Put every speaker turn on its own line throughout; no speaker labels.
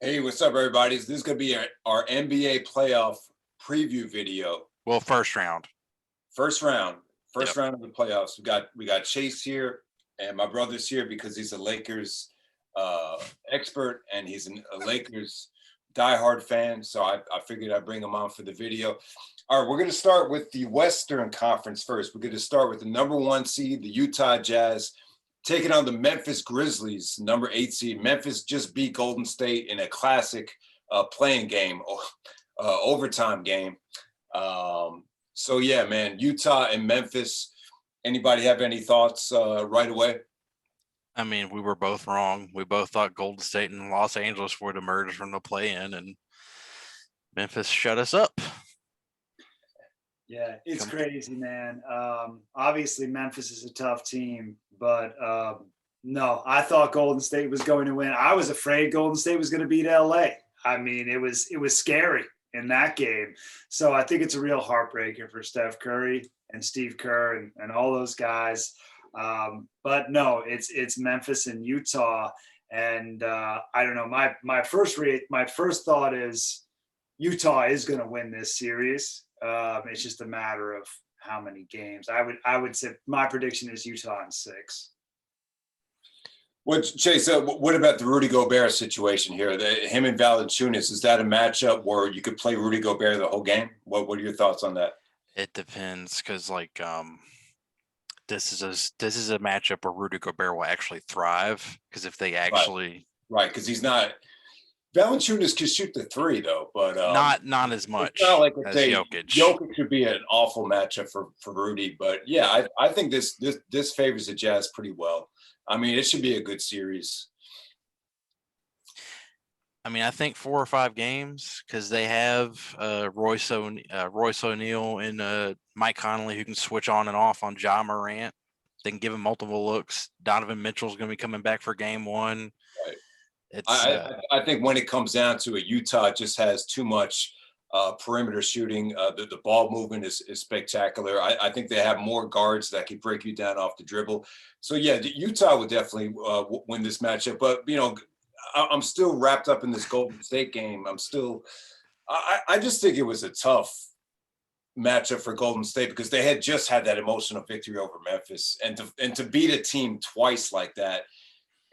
Hey, what's up, everybody? This is going to be our NBA playoff preview video.
Well, first round.
First round
Yep.
of the playoffs. We got Chase here, and my brother's here because he's a Lakers expert and he's a Lakers diehard fan. So I figured I'd bring him on for the video. All right, we're going to start with the Western Conference first. We're going to start with the number 1 seed, the Utah Jazz, taking on the Memphis Grizzlies, number 8 seed. Memphis just beat Golden State in a classic playing game, overtime game. So yeah, man, Utah and Memphis. Anybody have any thoughts right away?
I mean, we were both wrong. We both thought Golden State and Los Angeles would emerge from the play-in, and Memphis shut us up.
Yeah, it's crazy, man. Obviously, Memphis is a tough team, but no, I thought Golden State was going to win. I was afraid Golden State was going to beat LA. I mean, it was scary in that game. So I think it's a real heartbreaker for Steph Curry and Steve Kerr and all those guys. But no, it's Memphis and Utah, and I don't know. My first thought is Utah is going to win this series. It's just a matter of how many games. I would say my prediction is Utah in 6.
What Chase? What about the Rudy Gobert situation here? Him and Valanciunas, is that a matchup where you could play Rudy Gobert the whole game? What are your thoughts on that?
It depends, because this is a matchup where Rudy Gobert will actually thrive, because if they actually
right, because he's not. Valanciunas can shoot the 3 though, but
not as much.
It's not like
as Jokic.
Jokic could be an awful matchup for Rudy, but yeah, I think this favors the Jazz pretty well. I mean, it should be a good series.
I mean, I think 4 or 5 games, because they have Royce O'Neal and Mike Conley, who can switch on and off on Ja Morant. They can give him multiple looks. Donovan Mitchell's going to be coming back for game 1.
Right.
It's
I think when it comes down to it, Utah just has too much perimeter shooting. The ball movement is spectacular. I think they have more guards that can break you down off the dribble. So yeah, Utah would definitely win this matchup. But you know, I'm still wrapped up in this Golden State game. I just think it was a tough matchup for Golden State because they had just had that emotional victory over Memphis, and to beat a team twice like that.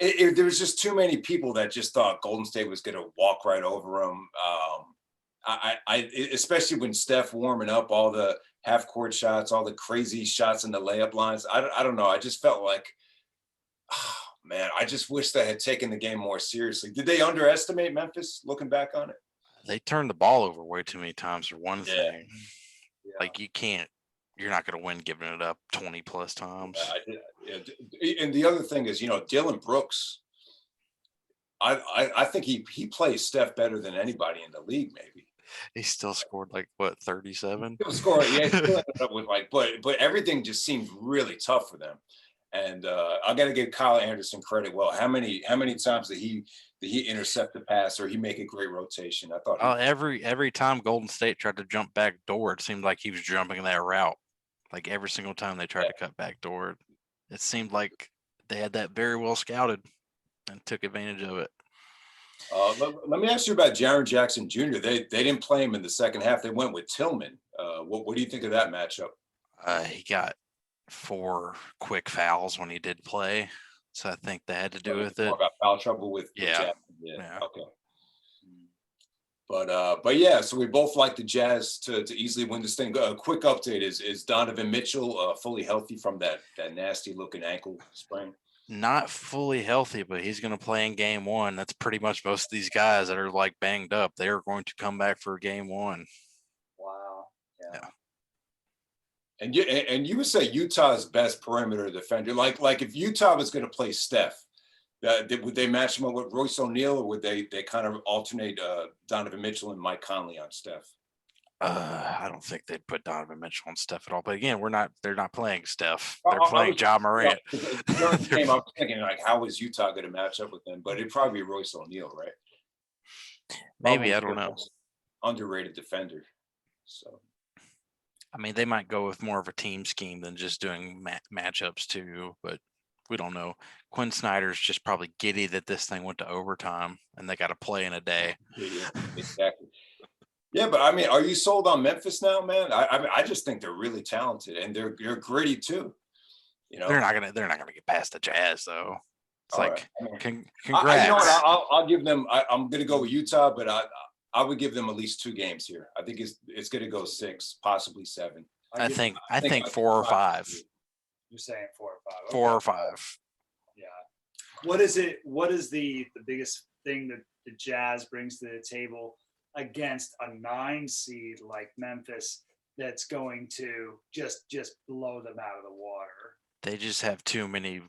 There was just too many people that just thought Golden State was going to walk right over them. Especially when Steph warming up, all the half court shots, all the crazy shots in the layup lines. I don't know. I just felt like, oh, man, I just wish they had taken the game more seriously. Did they underestimate Memphis looking back on it?
They turned the ball over way too many times for one thing.
Yeah.
Like you're not going to win giving it up 20 plus times.
And the other thing is, you know, Dylan Brooks, I think he plays Steph better than anybody in the league, maybe.
He still scored like what, 37?
He still ended up with but everything just seemed really tough for them. And I got to give Kyle Anderson credit. Well, how many times did he intercept the pass or he make a great rotation? I thought
every time Golden State tried to jump back door, it seemed like he was jumping that route. Like every single time they tried to cut back door, it seemed like they had that very well scouted and took advantage of it.
Let me ask you about Jaren Jackson Jr. They didn't play him in the second half. They went with Tillman. What do you think of that matchup?
He got 4 quick fouls when he did play, so I think they had to do with it.
About foul trouble with
yeah.
Okay. But yeah, so we both like the Jazz to easily win this thing. A quick update is Donovan Mitchell fully healthy from that nasty looking ankle sprain?
Not fully healthy, but he's going to play in game 1. That's pretty much most of these guys that are like banged up. They are going to come back for game 1.
Wow. Yeah.
And you would say Utah's best perimeter defender, like if Utah was going to play Steph, would they match him up with Royce O'Neal, or would they kind of alternate Donovan Mitchell and Mike Conley on Steph?
I don't think they'd put Donovan Mitchell on Steph at all. But again, they're not playing Steph. They're playing Ja Morant.
Game, I was thinking, like, how is Utah going to match up with them? But it'd probably be Royce O'Neal, right?
Maybe, I don't know.
Underrated defender. So,
I mean, they might go with more of a team scheme than just doing matchups too. But we don't know. Quinn Snyder's just probably giddy that this thing went to overtime and they got to play in a day.
Yeah, exactly. Yeah, but I mean, are you sold on Memphis now, man? I mean, I just think they're really talented and they're gritty too. You know,
They're not gonna get past the Jazz though. It's
All
like,
right.
congrats.
You know what? I'll give them. I'm going to go with Utah, but I would give them at least 2 games here. I think it's going to go 6, possibly 7.
I think 4 or 5.
You're saying 4 or 5.
4 or
Okay.
5.
Yeah. What is the biggest thing that the Jazz brings to the table against a 9 seed like Memphis that's going to just blow them out of the water?
They just have too many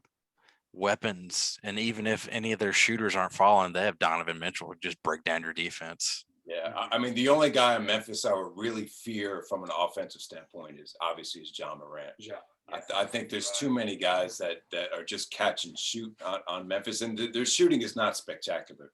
weapons, and even if any of their shooters aren't falling, they have Donovan Mitchell who just break down your defense.
Yeah, I mean, the only guy in Memphis I would really fear from an offensive standpoint is John Morant.
Yeah.
I think there's too many guys that are just catch and shoot on Memphis, and their shooting is not spectacular.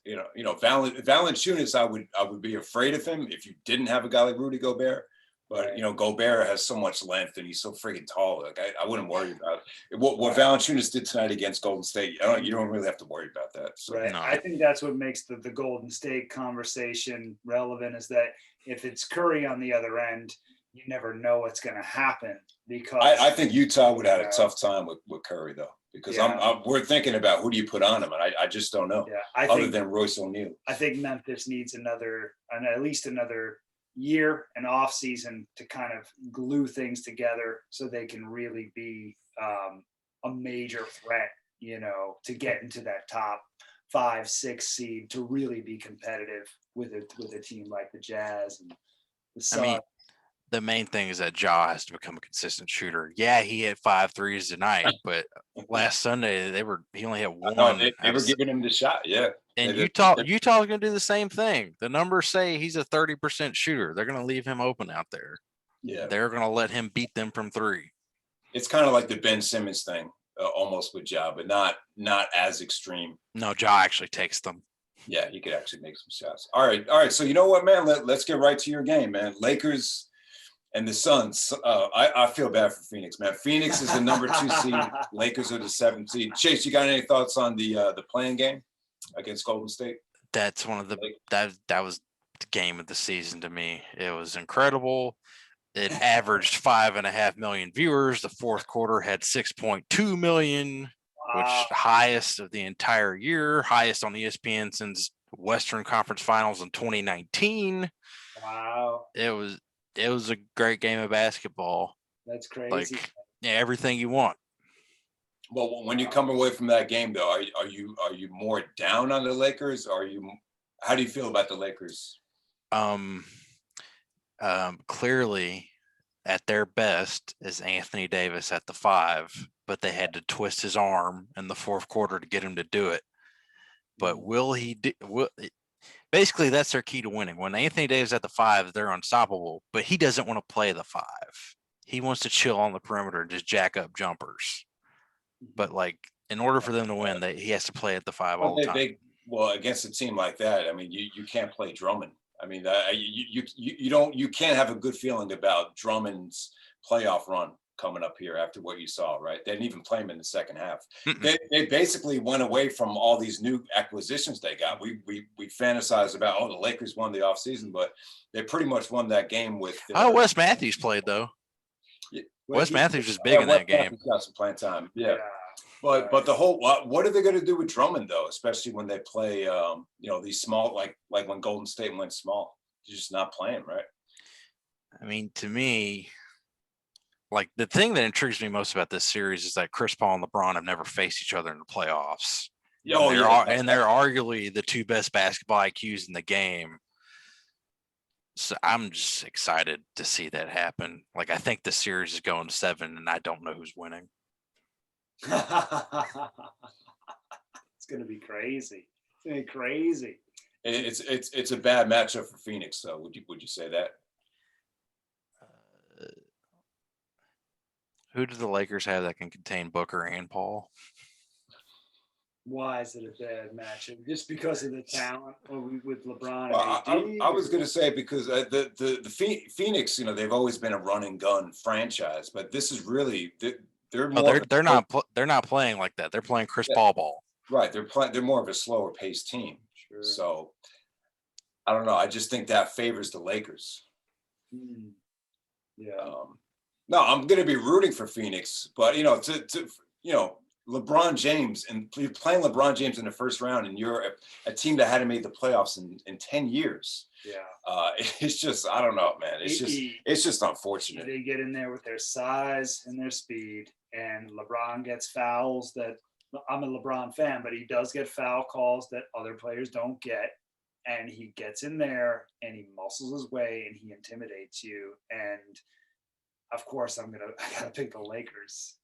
Valanciunas, I would be afraid of him if you didn't have a guy like Rudy Gobert. But Gobert has so much length and he's so freaking tall. Like I wouldn't worry about it. What Valanciunas did tonight against Golden State, you don't really have to worry about that. So.
Right.
No.
I think that's what makes the Golden State conversation relevant, is that if it's Curry on the other end, you never know what's going to happen, because
I think Utah would have a tough time with Curry though, because we're thinking about who do you put on him, and I just don't know.
Yeah,
other than Royce O'Neal.
I think Memphis needs at least another year and off season to kind of glue things together so they can really be a major threat, to get into that top 5-6 seed, to really be competitive with a team like the Jazz and the Suns.
I mean, the main thing is that Ja has to become a consistent shooter. Yeah, he hit 5 threes tonight, but last Sunday he only had 1.
They were giving him the shot, yeah.
And Utah's going to do the same thing. The numbers say he's a 30% shooter. They're going to leave him open out there.
Yeah,
they're going to let him beat them from 3.
It's kind of like the Ben Simmons thing, almost with Ja, but not as extreme.
No, Ja actually takes them.
Yeah, he could actually make some shots. All right. So you know what, man? Let's get right to your game, man. Lakers and the Suns. I feel bad for Phoenix, man. Phoenix is the number 2 seed. Lakers are the 7th seed. Chase, you got any thoughts on the playing game against Golden State?
That's one of the that was the game of the season to me. It was incredible. It averaged 5.5 million viewers. The fourth quarter had 6.2 million, which highest of the entire year, highest on ESPN since Western Conference Finals in 2019.
Wow.
It was a great game of basketball.
That's crazy.
Everything you want.
Well, when you come away from that game, though, are you more down on the Lakers? How do you feel about the Lakers?
Clearly, at their best is Anthony Davis at the 5, but they had to twist his arm in the fourth quarter to get him to do it. But will he? Basically, that's their key to winning. When Anthony Davis at the 5, they're unstoppable, but he doesn't want to play the 5. He wants to chill on the perimeter and just jack up jumpers. But in order for them to win, he has to play at the 5 all the time.
Against a team like that, I mean, you can't play Drummond. I mean, you can't have a good feeling about Drummond's playoff run coming up here after what you saw, right? They didn't even play him in the second half. They basically went away from all these new acquisitions they got. We fantasize about, the Lakers won the offseason, but they pretty much won that game with.
Wes Matthews played though. Wes Matthews was big in that game.
Got some playing time, yeah. But the whole, what are they going to do with Drummond though, especially when they play, these small, like when Golden State went small, they're just not playing, right?
I mean, to me, the thing that intrigues me most about this series is that Chris Paul and LeBron have never faced each other in the playoffs. And they're arguably the 2 best basketball IQs in the game. So I'm just excited to see that happen. I think the series is going 7, and I don't know who's winning.
It's gonna be crazy. It's gonna be crazy.
It's a bad matchup for Phoenix, though. Would you say that?
Who do the Lakers have that can contain Booker and Paul?
Why is it a bad matchup? Just because of the talent with LeBron?
Well,
and
I was going to say because the Phoenix, they've always been a run and gun franchise, but this is really they're
No,
more of a
they're not playing like that. They're playing Chris
Yeah.
Paul ball.
right. They're more of a slower paced team.
Sure.
So I don't know. I just think that favors the Lakers.
Yeah.
No, I'm going to be rooting for Phoenix, but LeBron James, and you're playing LeBron James in the first round, and you're a team that hadn't made the playoffs in 10 years.
Yeah.
It's just, I don't know, man. It's just unfortunate.
They get in there with their size and their speed, and LeBron gets fouls that I'm a LeBron fan, but he does get foul calls that other players don't get. And he gets in there and he muscles his way and he intimidates you. And of course, I gotta pick the Lakers.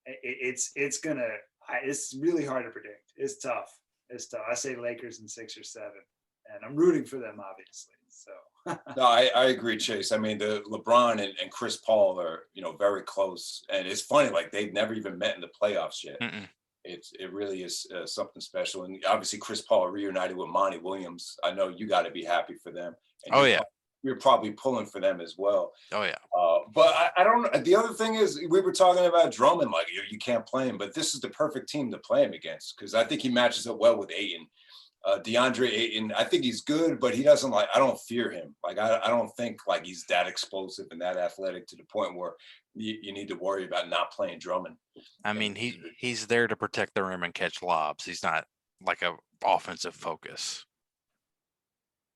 It's really hard to predict. It's tough. I say Lakers in 6 or 7, and I'm rooting for them, obviously. So
No, I agree, Chase. I mean, the LeBron and Chris Paul are, very close, and it's funny, like they've never even met in the playoffs yet.
Mm-mm.
It really is something special, and obviously Chris Paul reunited with Monty Williams. I know you got to be happy for them. And you're probably pulling for them as well.
Oh yeah.
But I don't know. The other thing is, we were talking about Drummond, like you can't play him, but this is the perfect team to play him against because I think he matches up well with Ayton. DeAndre Ayton, I think he's good, but he doesn't I don't fear him. Like, I don't think like he's that explosive and that athletic to the point where you need to worry about not playing Drummond.
I mean, he's there to protect the rim and catch lobs. He's not like a offensive focus.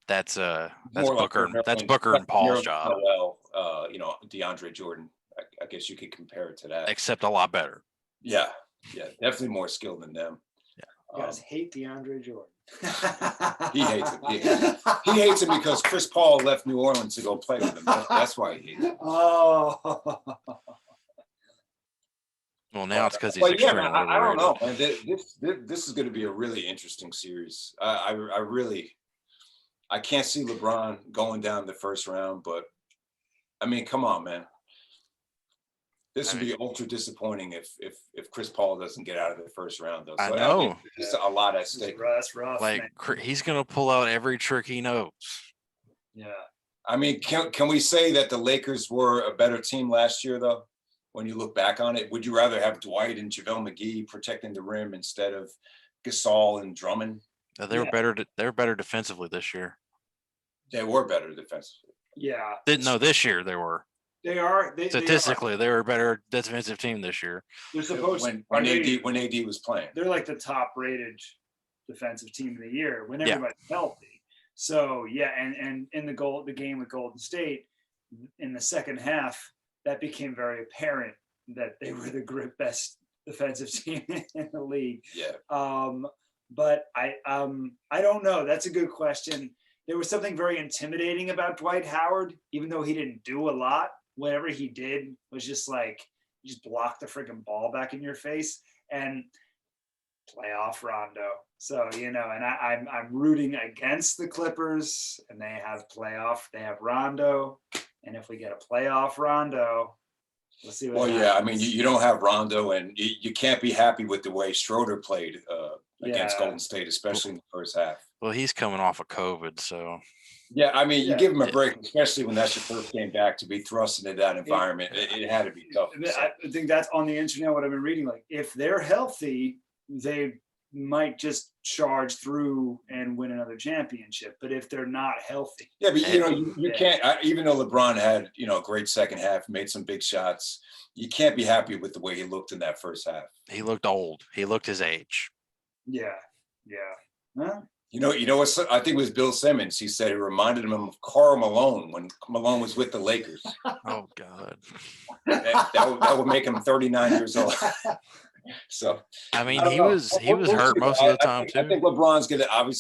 That's Booker and Paul's job.
Well, DeAndre Jordan, I guess you could compare it to that.
Except a lot better.
Yeah, definitely more skilled than them.
You guys hate DeAndre Jordan.
He hates him. He hates him because Chris Paul left New Orleans to go play with him. That's why he hates him.
Oh.
Well, now it's because he's extremely
I don't
overrated.
know, man. This is going to be a really interesting series. I can't see LeBron going down the first round, but I mean, come on, man. This would be ultra disappointing if Chris Paul doesn't get out of the first round, though. So
I know.
There's a lot at stake.
That's rough.
Like
man.
he's gonna pull out every trick he knows.
Yeah.
I mean, can we say that the Lakers were a better team last year, though? When you look back on it, would you rather have Dwight and JaVale McGee protecting the rim instead of Gasol and Drummond?
They were better. They were better defensively this year.
They were better defensively.
Yeah.
This year they were.
They are.
Statistically, they were a better defensive team this year.
They're supposed
when AD was playing.
They're like the top rated defensive team of the year when everybody's healthy. So and in the game with Golden State in the second half, that became very apparent that they were the best defensive team in the league.
Yeah.
But I don't know. That's a good question. There was something very intimidating about Dwight Howard, even though he didn't do a lot. Whatever he did was just like, you just block the freaking ball back in your face and playoff Rondo. So, and I'm rooting against the Clippers, and they have Rondo. And if we get a playoff Rondo, we'll see what happens.
Yeah, I mean, you don't have Rondo, and you can't be happy with the way Schroeder played against Golden State, especially in the first half.
Well, he's coming off of COVID, so.
Yeah, I mean, you give him a break, especially when that's your first game back, to be thrust into that environment. It had to be tough.
I think that's on the internet, what I've been reading. Like, if they're healthy, they might just charge through and win another championship. But if they're not healthy.
Yeah, but you can't, even though LeBron had, a great second half, made some big shots, you can't be happy with the way he looked in that first half.
He looked old. He looked his age.
Yeah. Huh?
You know what? I think it was Bill Simmons. He said it reminded him of Karl Malone when Malone was with the Lakers.
Oh God.
That would make him 39 years old. So
I mean, he was hurt most of the time too.
I think LeBron's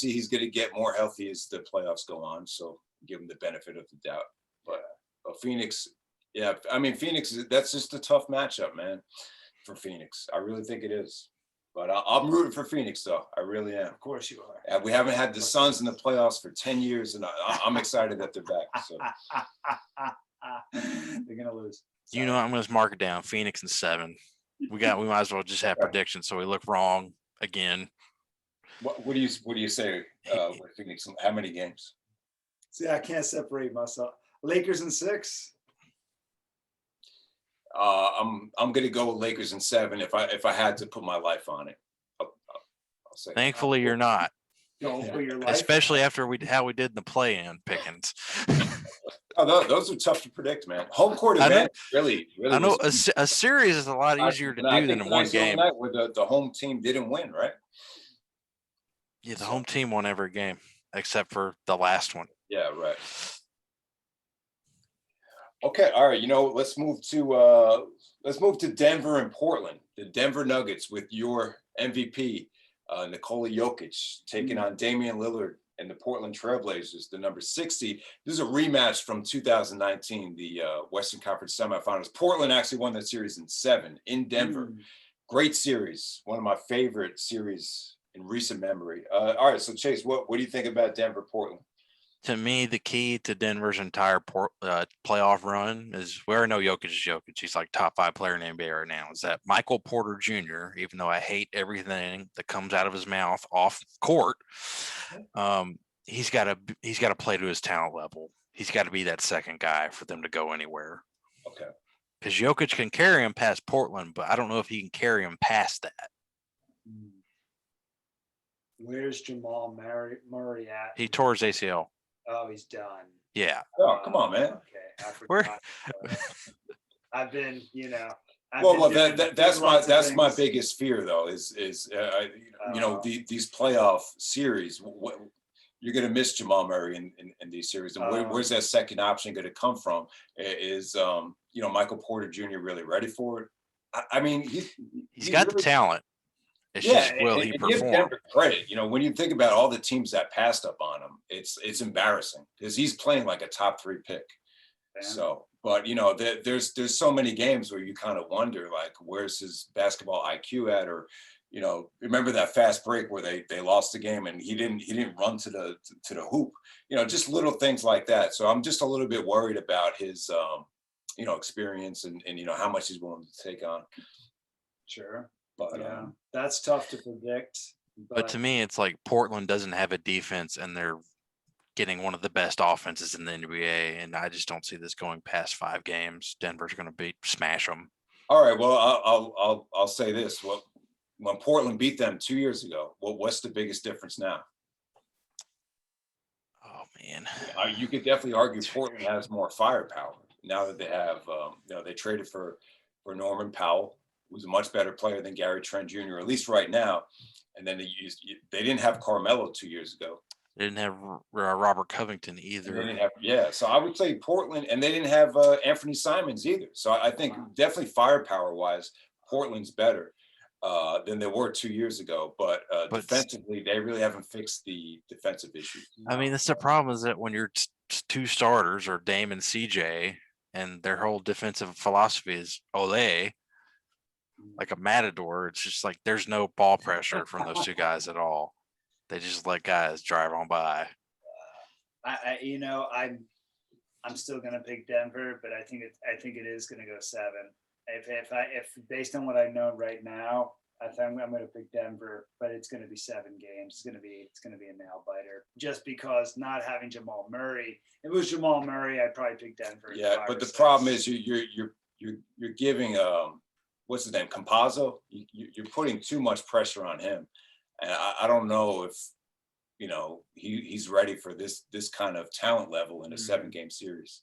he's gonna get more healthy as the playoffs go on. So give him the benefit of the doubt. But Phoenix, Phoenix, that's just a tough matchup, man, for Phoenix. I really think it is. But I'm rooting for Phoenix, though. I really am.
Of course you are.
We haven't had the Suns in the playoffs for 10 years, and I'm excited that they're back. So.
They're going to lose.
I'm going to just mark it down. Phoenix and 7. We might as well just have predictions so we look wrong again.
What do you say with Phoenix? How many games?
See, I can't separate myself. Lakers in 6.
I'm gonna go with Lakers in 7 if I had to put my life on it. I'll say.
Thankfully, you're not,
Don't put your life.
especially after how we did in the play-in pickings.
Oh, those are tough to predict, man. Home court
I know-
advantage really.
I know
was-
a series is a lot easier to
I
do
think
than in one
tonight's the only
game.
night where the home team didn't win, right?
Yeah, the home team won every game except for the last one.
Yeah, right. Okay, all right. Let's move to Denver and Portland. The Denver Nuggets with your MVP, Nikola Jokic, taking on Damian Lillard and the Portland Trailblazers, the number 60. This is a rematch from 2019, the Western Conference semifinals. Portland actually won that series in 7 in Denver. Great series, one of my favorite series in recent memory. All right, so Chase, what do you think about Denver, Portland?
To me, the key to Denver's entire playoff run is where I know Jokic is Jokic. He's like top 5 player in the NBA right now. Is that Michael Porter Jr., even though I hate everything that comes out of his mouth off court, he's got to play to his talent level. He's got to be that second guy for them to go anywhere.
Okay.
Because Jokic can carry him past Portland, but I don't know if he can carry him past that.
Where's Jamal Murray at?
He tore his ACL.
Oh, he's done.
Yeah.
Oh, come on, man.
Okay, I forgot. I've been,
Well, that's my biggest fear, though. Is these playoff series? You're going to miss Jamal Murray in these series, and where's that second option going to come from? Is Michael Porter Jr. really ready for it? I mean,
he's got the talent. It's just will he perform?
Give Denver credit. When you think about all the teams that passed up on him, it's embarrassing because he's playing like a top 3 pick. Damn. So, but there's so many games where you kind of wonder, like, where's his basketball IQ at, or remember that fast break where they lost the game and he didn't run to the hoop. Just little things like that. So I'm just a little bit worried about his experience and how much he's willing to take on.
Sure.
But
that's tough to predict.
But to me, it's like Portland doesn't have a defense, and they're getting one of the best offenses in the NBA, and I just don't see this going past 5 games. Denver's going to smash them.
All right. Well, I'll say this: when Portland beat them 2 years ago, what's the biggest difference now?
Oh man,
you could definitely argue Portland has more firepower now that they have. They traded for Norman Powell, who's a much better player than Gary Trent Jr., at least right now. And then they didn't have Carmelo 2 years ago.
They didn't have Robert Covington either.
They didn't have, so I would say Portland, and they didn't have Anthony Simons either. So I think definitely firepower-wise, Portland's better than they were 2 years ago. But defensively, they really haven't fixed the defensive issue.
I mean, that's the problem, is that when your 2 starters are Dame and CJ, and their whole defensive philosophy is Ole, like a matador, it's just like there's no ball pressure from those 2 guys at all. They just let guys drive on by.
I'm still gonna pick Denver, but I think it is gonna go 7. If based on what I know right now, I think I'm gonna pick Denver, but it's gonna be 7 games. It's gonna be a nail biter. Just because not having Jamal Murray. If it was Jamal Murray, I'd probably pick Denver.
Yeah, but the problem is you're giving what's his name, Campazzo? You're putting too much pressure on him, and I don't know if he's ready for this kind of talent level in a 7-game series.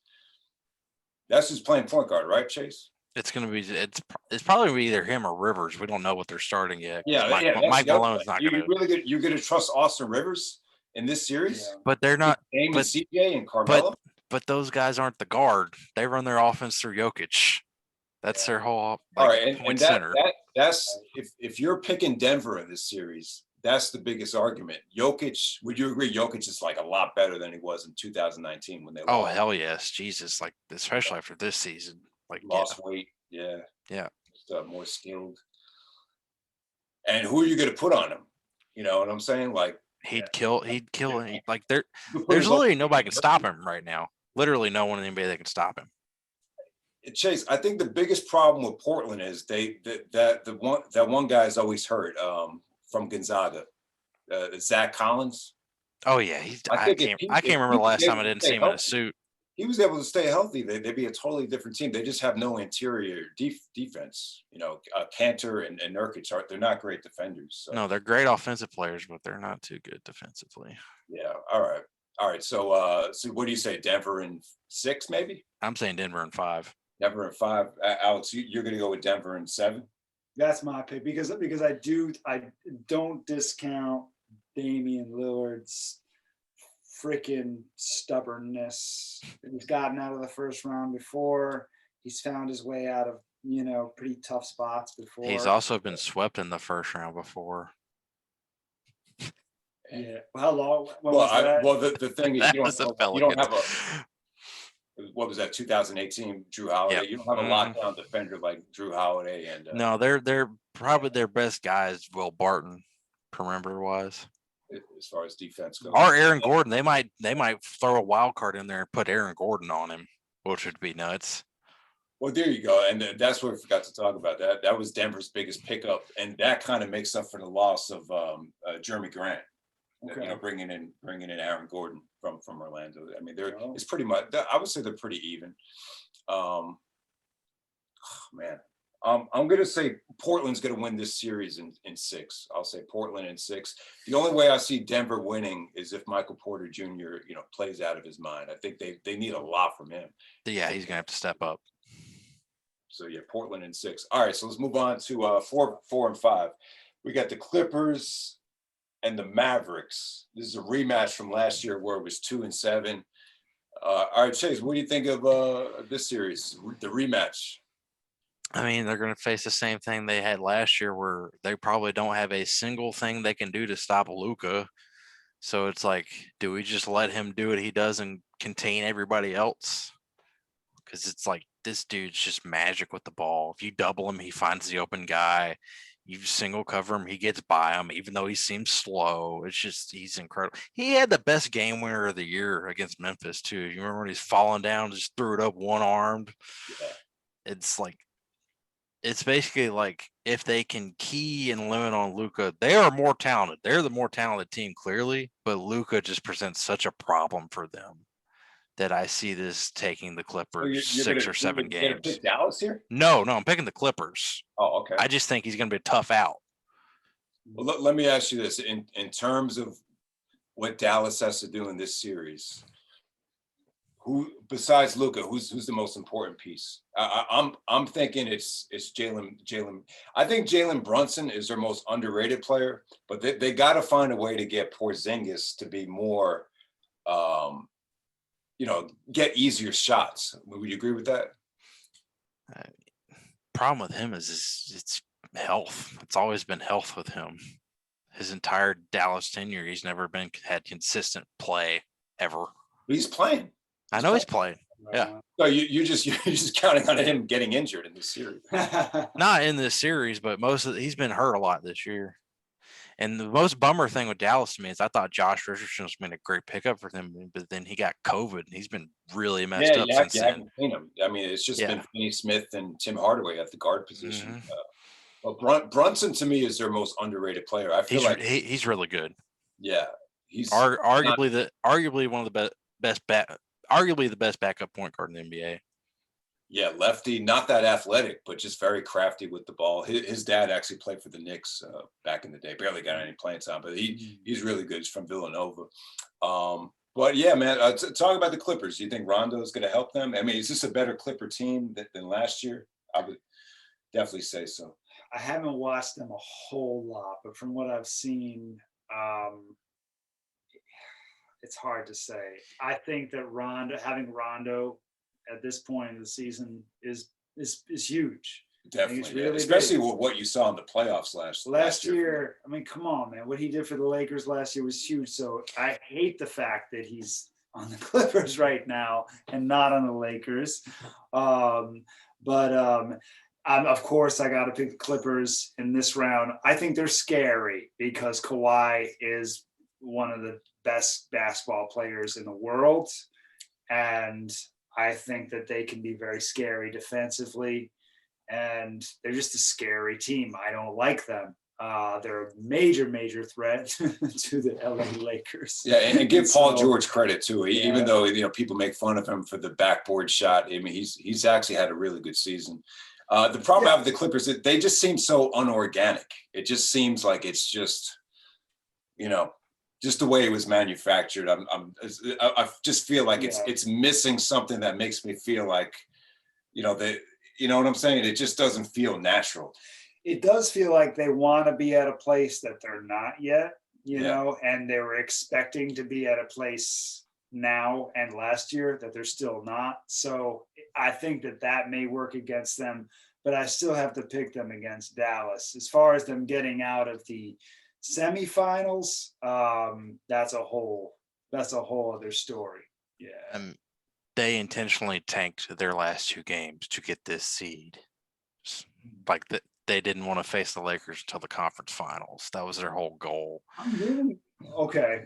That's who's playing point guard, right, Chase?
It's probably gonna be either him or Rivers. We don't know what they're starting yet.
Yeah,
Mike Malone's not gonna.
You're gonna trust Austin Rivers in this series?
Yeah. But they're not.
Dame and CJ and Carmelo.
But those guys aren't the guard. They run their offense through Jokic. That's their whole
all right,
point center.
That's if you're picking Denver in this series, that's the biggest argument. Jokic, would you agree? Jokic is like a lot better than he was in 2019 when they lost.
Oh hell yes, Jesus! Like especially after this season, like
lost weight, yeah, just, more skilled. And who are you going to put on him? You know what I'm saying? Like
he'd kill. Like there's literally nobody can stop him right now. Literally no one in the NBA that can stop him.
Chase, I think the biggest problem with Portland is that one guy is always hurt from Gonzaga, Zach Collins.
Oh yeah, I can't remember the last time I didn't see him in a suit.
he was able to stay healthy, they'd be a totally different team. They just have no interior defense. You know, Cantor and Nurkic they're not great defenders. So.
No, they're great offensive players, but they're not too good defensively.
Yeah. All right. So what do you say? Denver in 6, maybe?
I'm saying Denver in 5.
Denver in 5. Alex, you're going to go with Denver in 7?
That's my pick because I don't discount Damian Lillard's freaking stubbornness. He's gotten out of the first round before. He's found his way out of, pretty tough spots before.
He's also been swept in the first round before.
Yeah. How long?
The thing is, you don't have
Pelicans.
what was that, 2018 Drew Holiday?
Yep.
You don't have a lockdown defender like Drew Holiday. And
no, they're probably their best guy is Will Barton, perimeter wise.
As far as defense goes,
or Aaron Gordon, they might throw a wild card in there and put Aaron Gordon on him, which would be nuts.
Well, there you go, and that's what we forgot to talk about. That was Denver's biggest pickup, and that kind of makes up for the loss of Jeremy Grant. Okay. Bringing in Aaron Gordon from Orlando. I mean, it's pretty much. I would say they're pretty even. Man, I'm going to say Portland's going to win this series in 6. I'll say Portland in 6. The only way I see Denver winning is if Michael Porter Jr. plays out of his mind. I think they need a lot from him.
Yeah, he's going to have to step up.
So yeah, Portland in 6. All right, so let's move on to 4 and 5. We got the Clippers and the Mavericks. This is a rematch from last year where it was 2 and 7. All right, Chase, what do you think of this series, the rematch?
I mean, they're going to face the same thing they had last year where they probably don't have a single thing they can do to stop Luka. So it's like, do we just let him do what he does and contain everybody else? Because it's like, this dude's just magic with the ball. If you double him, he finds the open guy. You single cover him, he gets by him, even though he seems slow. It's just, he's incredible. He had the best game winner of the year against Memphis, too. You remember when he's falling down, just threw it up one-armed? Yeah. It's like, it's basically like if they can key and limit on Luka, they are more talented. They're the more talented team, clearly, but Luka just presents such a problem for them that I see this taking the Clippers 6 or 7 games.
You're pick Dallas here?
No, I'm picking the Clippers.
Oh, okay.
I just think he's going to be a tough out.
Well, let me ask you this: in terms of what Dallas has to do in this series, who besides Luka, who's the most important piece? I'm thinking it's Jalen. I think Jalen Brunson is their most underrated player, but they got to find a way to get Porzingis to be more. Get easier shots. Would you agree with that?
Problem with him is it's health. It's always been health with him. His entire Dallas tenure, he's never had consistent play ever.
He's playing.
I know he's playing. Yeah.
So you're just counting on him getting injured in this series.
Not in this series, but he's been hurt a lot this year. And the most bummer thing with Dallas to me is I thought Josh Richardson was been a great pickup for them, but then he got COVID and he's been really messed up since then.
Haven't seen him. I mean, it's just been Finney Smith and Tim Hardaway at the guard position. But Brunson to me is their most underrated player. I feel like
he's really good.
Yeah, he's
arguably one of the arguably the best backup point guard in the NBA.
Yeah, lefty, not that athletic, but just very crafty with the ball. His dad actually played for the Knicks back in the day. Barely got any playing time, but he's really good. He's from Villanova. But yeah, man, talk about the Clippers. Do you think Rondo is going to help them? I mean, is this a better Clipper team than last year? I would definitely say so.
I haven't watched them a whole lot, but from what I've seen, it's hard to say. I think that having Rondo at this point in the season is huge.
Definitely,
really
especially with what you saw in the playoffs last
year. I mean, come on, man. What he did for the Lakers last year was huge. So I hate the fact that he's on the Clippers right now and not on the Lakers. Of course, I got to pick the Clippers in this round. I think they're scary because Kawhi is one of the best basketball players in the world. And I think that they can be very scary defensively, and they're just a scary team. I don't like them. They're a major threat to the LA Lakers.
Yeah, and give Paul
So,
George credit too.
yeah.
Even though people make fun of him for the backboard shot, I mean he's actually had a really good season. The problem I have with the Clippers is they just seem so unorganic. It just seems like it's just just the way it was manufactured. I just feel like it's missing something that makes me feel like that. You know what I'm saying? It just doesn't feel natural.
It does feel like they want to be at a place that they're not yet, and they were expecting to be at a place now and last year that they're still not. So I think that may work against them, but I still have to pick them against Dallas. As far as them getting out of the semifinals, that's a whole other story. Yeah.
They intentionally tanked their last 2 games to get this seed. Like they didn't want to face the Lakers until the conference finals. That was their whole goal.
Really? Okay.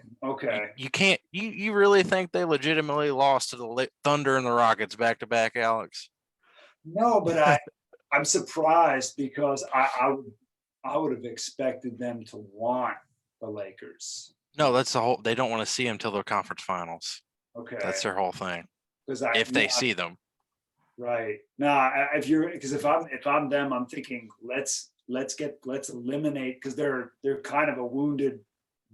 You can't. You really think they legitimately lost to the Thunder and the Rockets back to back, Alex?
No, but I'm surprised because I would have expected them to want the Lakers.
No, that's the whole. They don't want to see them till the conference finals.
Okay,
that's their whole thing.
If
they see them,
right? No, if I'm them, I'm thinking let's eliminate, because they're kind of a wounded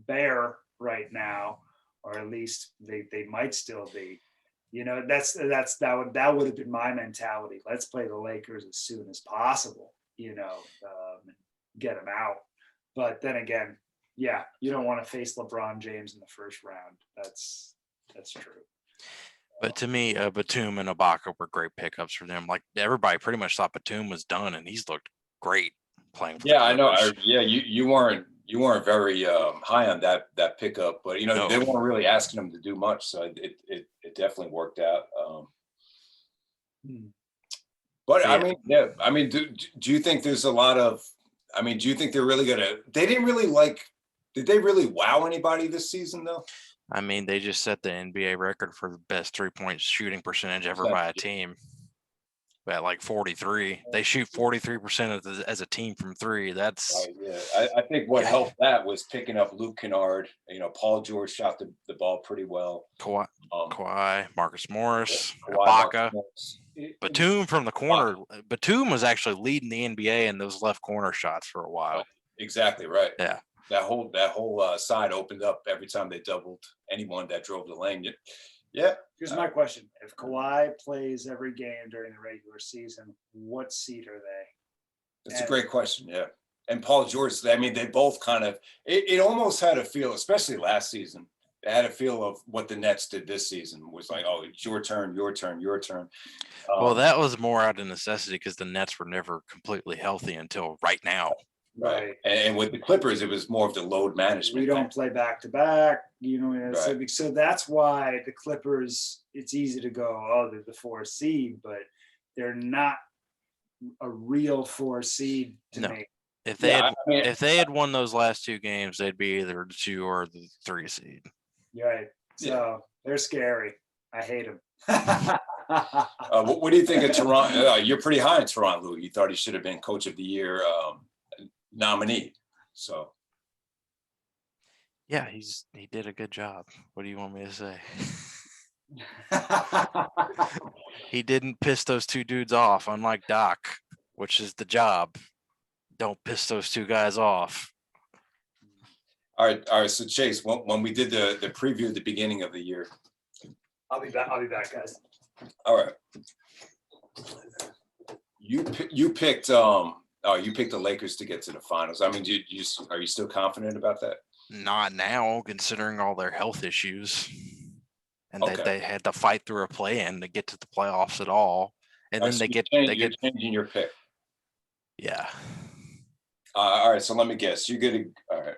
bear right now, or at least they might still be. That would have been my mentality. Let's play the Lakers as soon as possible. Get them out. But then again, you don't want to face LeBron James in the first round. That's true.
But to me, Batum and Ibaka were great pickups for them. Like everybody pretty much thought Batum was done, and he's looked great playing. For
I know. You weren't very high on that pickup, but
No.
They weren't really asking him to do much, so it definitely worked out. But I mean, do you think there's a lot of? I mean, do you think they're really gonna? They didn't really Did they really wow anybody this season though?
I mean, they just set the NBA record for the best 3-point shooting percentage ever by a team at like 43. They shoot 43% as a team from 3. That's
I think what helped that was picking up Luke Kennard. Paul George shot the ball pretty well.
Kawhi, Marcus Morris,
Kawhi,
Ibaka. Batum from the corner. Batum was actually leading the NBA in those left corner shots for a while.
Exactly right.
Yeah.
That whole side opened up every time they doubled anyone that drove the lane. Yeah.
Here's my question: if Kawhi plays every game during the regular season, what seed are they?
That's a great question. Yeah. And Paul George, I mean, they both kind of, it almost had a feel, especially last season, it had a feel of what the Nets did this season. Was like, oh, it's your turn.
Well, that was more out of necessity because the Nets were never completely healthy until right now.
Right. And with the Clippers, it was more of the load management.
We don't play back to back, so that's why the Clippers, it's easy to go, oh, they're the 4 seed, but they're not a real 4 seed to make.
If they had won those last 2 games, they'd be either the 2 or the 3 seed.
Right. So they're scary. I hate them.
What do you think of Toronto? You're pretty high in Toronto, Lou. You thought he should have been Coach of the Year nominee. So
yeah, he did a good job. What do you want me to say? He didn't piss those 2 dudes off, unlike Doc, which is the job. Don't piss those 2 guys off.
All right. So Chase, when we did the preview at the beginning of the year,
I'll be back, guys.
All right. You picked you picked the Lakers to get to the finals. I mean, are you still confident about that?
Not now, considering all their health issues, and that they had to fight through a play-in to get to the playoffs at all, and then they get
changing your pick.
Yeah.
All right. So let me guess. You're gonna. All right.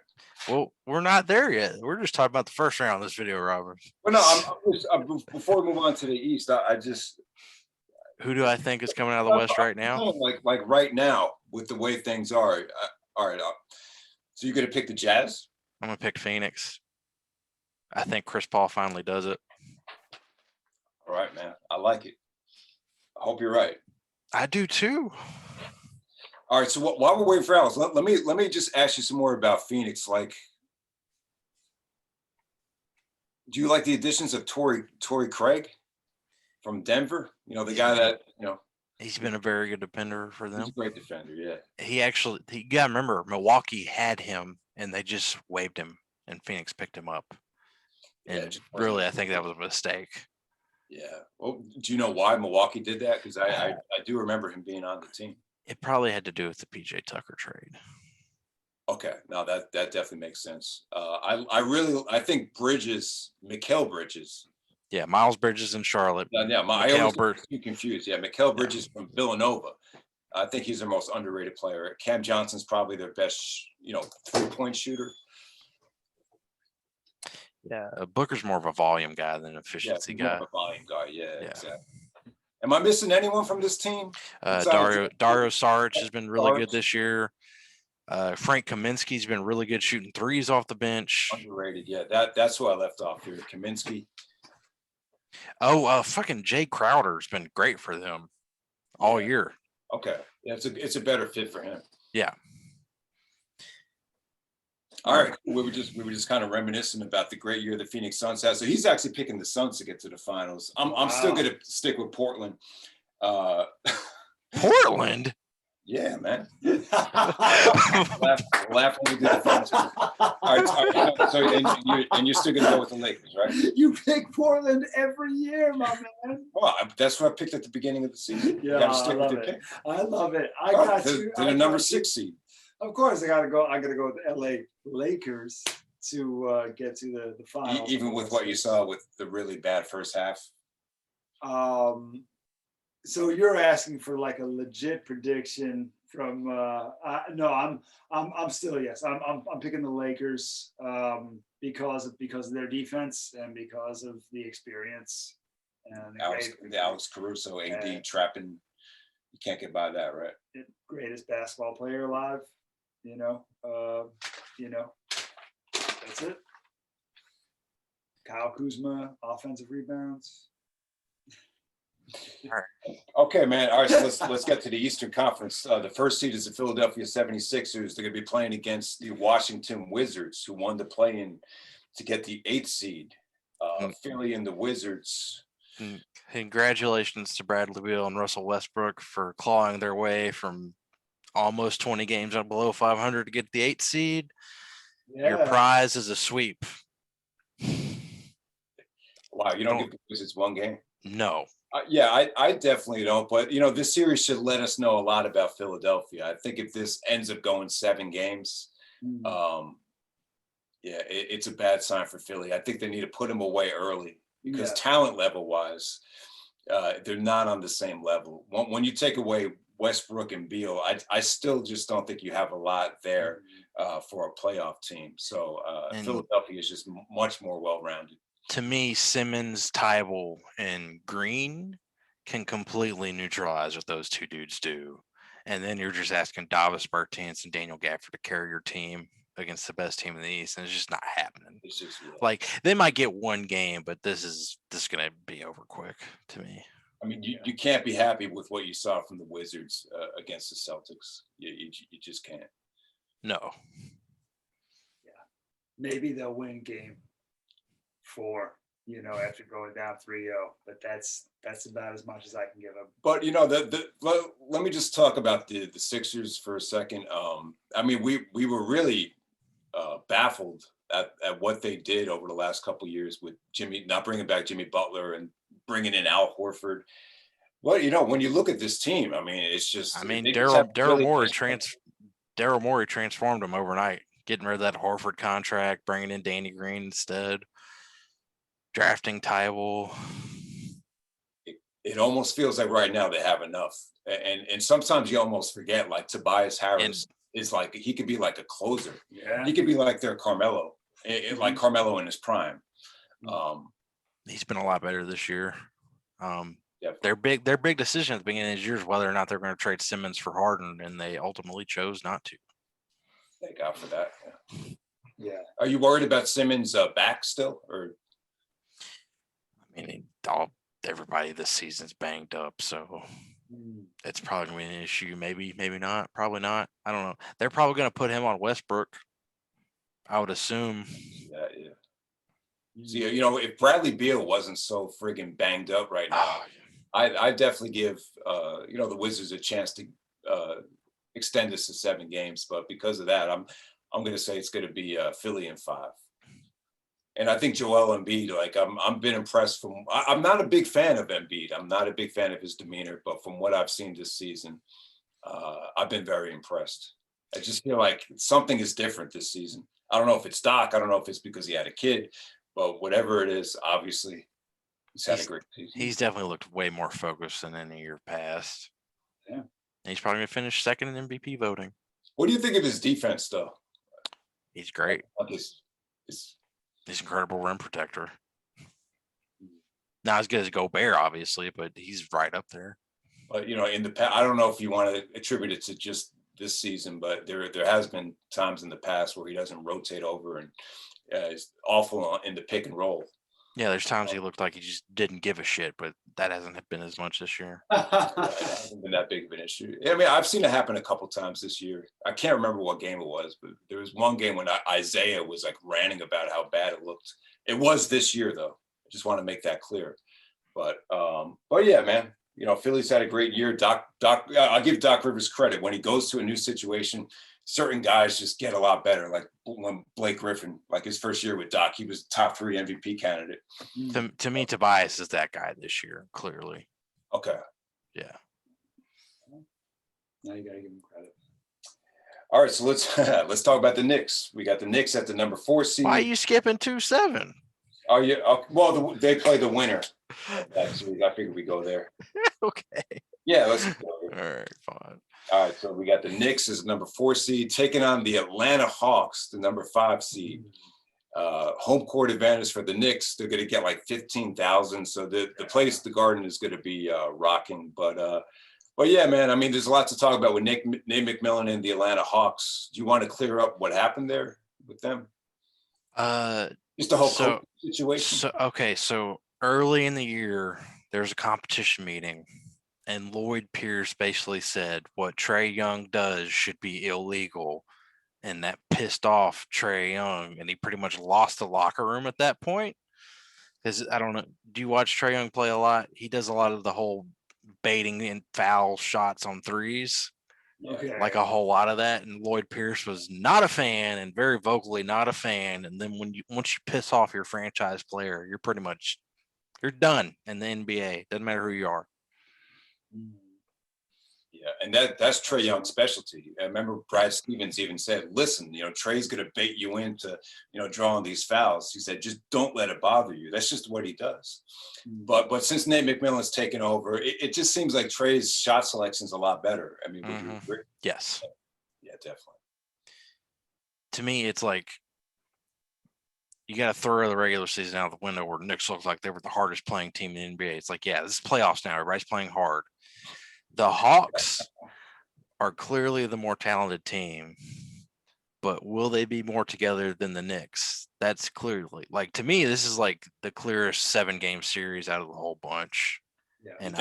Well, we're not there yet. We're just talking about the first round of this video, Robert.
Well, no. Before we move on to the East, I just.
Who do I think is coming out of the West right now?
Like right now, with the way things are. All right. So you're gonna pick the Jazz?
I'm gonna pick Phoenix. I think Chris Paul finally does it.
All right, man. I like it. I hope you're right.
I do too.
All right. So while we're waiting for Alex, let me just ask you some more about Phoenix. Like, do you like the additions of Torrey Craig from Denver? You know, the guy that,
He's been a very good defender for
he's
them.
a great defender. Yeah.
He gotta remember, Milwaukee had him and they just waived him, and Phoenix picked him up.
Yeah,
And really, I think that was a mistake.
Yeah. Well, do you know why Milwaukee did that? Because I do remember him being on the team.
It probably had to do with the PJ Tucker trade.
Okay, no, that definitely makes sense. I think Mikal Bridges.
Yeah, Miles Bridges in Charlotte.
I always get too confused. Yeah, Mikal Bridges from Villanova. I think he's their most underrated player. Cam Johnson's probably their best, 3-point shooter.
Yeah, Booker's more of a volume guy than an efficiency
More
guy.
of a volume guy. Yeah, exactly. Am I missing anyone from this team?
Dario Saric has been really good this year. Frank Kaminsky's been really good shooting threes off the bench.
Underrated. Yeah, that's who I left off here. Kaminsky.
Oh, fucking Jay Crowder's been great for them all year.
Okay, yeah, it's a better fit for him.
Yeah.
All right, we were just kind of reminiscing about the great year the Phoenix Suns had. So he's actually picking the Suns to get to the finals. I'm still going to stick with Portland.
Portland.
Yeah, man. laugh when we do the finals. All right. So and you're still going to go with the Lakers, right?
You pick Portland every year, my man.
Well, that's what I picked at the beginning of the season.
Yeah, I love it. I love it. I got you.
They're the number 6 seed.
Of course, I gotta go with the LA Lakers to get to the finals.
Even with what you saw with the really bad first half.
So you're asking for like a legit prediction from? No, I'm still yes. I'm picking the Lakers because of their defense and because of the experience and
the Alex Caruso AD trapping. You can't get by that, right?
Greatest basketball player alive. That's it. Kyle Kuzma, offensive rebounds.
Okay, man. All right, so let's get to the Eastern Conference. The first seed is the Philadelphia 76ers. They're going to be playing against the Washington Wizards, who won the play-in to get the 8th seed. Philly and the Wizards.
Congratulations to Bradley Beal and Russell Westbrook for clawing their way from almost 20 games below 500 to get the 8th seed. Yeah. Your prize is a sweep.
Wow, you don't get the Wizards one game?
No.
I definitely don't. But, this series should let us know a lot about Philadelphia. I think if this ends up going 7 games, it's a bad sign for Philly. I think they need to put them away early because talent level-wise, they're not on the same level. When you take away Westbrook and Beal, I still just don't think you have a lot there for a playoff team. So Philadelphia is just much more well-rounded.
To me, Simmons, Tybal, and Green can completely neutralize what those two dudes do. And then you're just asking Davis Bertans and Daniel Gafford to carry your team against the best team in the East, and it's just not happening.
It's just
like they might get one game, but this is going to be over quick to me.
I mean, you can't be happy with what you saw from the Wizards against the Celtics. You just can't.
No.
Yeah, maybe they'll win game 4, after going down 3-0. But that's about as much as I can give them.
But let me just talk about the Sixers for a second. I mean, we were really baffled at what they did over the last couple of years with not bringing back Jimmy Butler and bringing in Al Horford. Well, when you look at this team, I mean, it's just.
I mean, Daryl Morey transformed them overnight, getting rid of that Horford contract, bringing in Danny Green instead, drafting Tybal.
It almost feels like right now they have enough, and sometimes you almost forget. Like Tobias Harris is like he could be like a closer.
Yeah,
he could be like their Carmelo, like Carmelo in his prime.
He's been a lot better this year. Their big decision at the beginning of the year is whether or not they're going to trade Simmons for Harden, and they ultimately chose not to.
Thank God for that.
Yeah.
Are you worried about Simmons back still, or?
I mean, everybody this season's banged up, so It's probably gonna be an issue. Maybe not. Probably not. I don't know. They're probably gonna put him on Westbrook, I would assume.
Yeah, yeah. See, if Bradley Beal wasn't so friggin' banged up right now, I definitely give the Wizards a chance to extend this to 7 games. But because of that, I'm going to say it's going to be Philly in 5. And I think Joel Embiid, like I'm been impressed from. I'm not a big fan of Embiid. I'm not a big fan of his demeanor, but from what I've seen this season, I've been very impressed. I just feel like something is different this season. I don't know if it's Doc. I don't know if it's because he had a kid, but whatever it is, obviously he's had a great season.
He's definitely looked way more focused than any year past.
Yeah.
And he's probably gonna finish second in MVP voting.
What do you think of his defense, though?
He's great.
Like
He's incredible rim protector. Not as good as Gobert, obviously, but he's right up there.
But in the past, I don't know if you want to attribute it to just this season, but there has been times in the past where he doesn't rotate over and is awful in the pick and roll.
Yeah, there's times he looked like he just didn't give a shit, but that hasn't been as much this year.
It hasn't been that big of an issue. I mean, I've seen it happen a couple times this year. I can't remember what game it was, but there was one game when Isaiah was like ranting about how bad it looked. It was this year, though. I just want to make that clear. But yeah, man. Philly's had a great year. Doc, I'll give Doc Rivers credit. When he goes to a new situation, certain guys just get a lot better. Like when Blake Griffin, like his first year with Doc, he was top 3 MVP candidate.
To me, Tobias is that guy this year, clearly.
Okay.
Yeah.
Now you gotta give him credit.
All right, so let's talk about the Knicks. We got the Knicks at the number 4 seed.
Why are you skipping 2-7?
Oh yeah. Well, they play the winner. Actually, I figured we go there.
Okay.
Yeah, let's go there.
All right, fine.
All right, so we got the Knicks as number 4 seed taking on the Atlanta Hawks, the number 5 seed. Home court advantage for the Knicks. They're going to get like 15,000. So the place, the Garden, is going to be rocking. But yeah, man. I mean, there's a lot to talk about with Nate McMillan and the Atlanta Hawks. Do you want to clear up what happened there with them? Just the whole situation.
So early in the year, there's a competition meeting, and Lloyd Pierce basically said what Trae Young does should be illegal, and that pissed off Trae Young, and he pretty much lost the locker room at that point. Because I don't know, do you watch Trae Young play a lot? He does a lot of the whole baiting and foul shots on threes.
Okay.
Like a whole lot of that, and Lloyd Pierce was not a fan, and very vocally not a fan. And then once you piss off your franchise player, you're done in the NBA. Doesn't matter who you are.
Yeah, and that's Trae Young's specialty. I remember Brad Stevens even said, "Listen, Trae's going to bait you into drawing these fouls." He said, "Just don't let it bother you. That's just what he does." But since Nate McMillan's taken over, it just seems like Trae's shot selection is a lot better. I mean, would you agree?
Yes.
Yeah, definitely.
To me, it's like you got to throw the regular season out the window where Knicks looks like they were the hardest playing team in the NBA. It's like, yeah, this is playoffs now. Everybody's playing hard. The Hawks are clearly the more talented team, but will they be more together than the Knicks? That's clearly, like, to me, this is like the clearest 7-game series out of the whole bunch.
Yeah.
And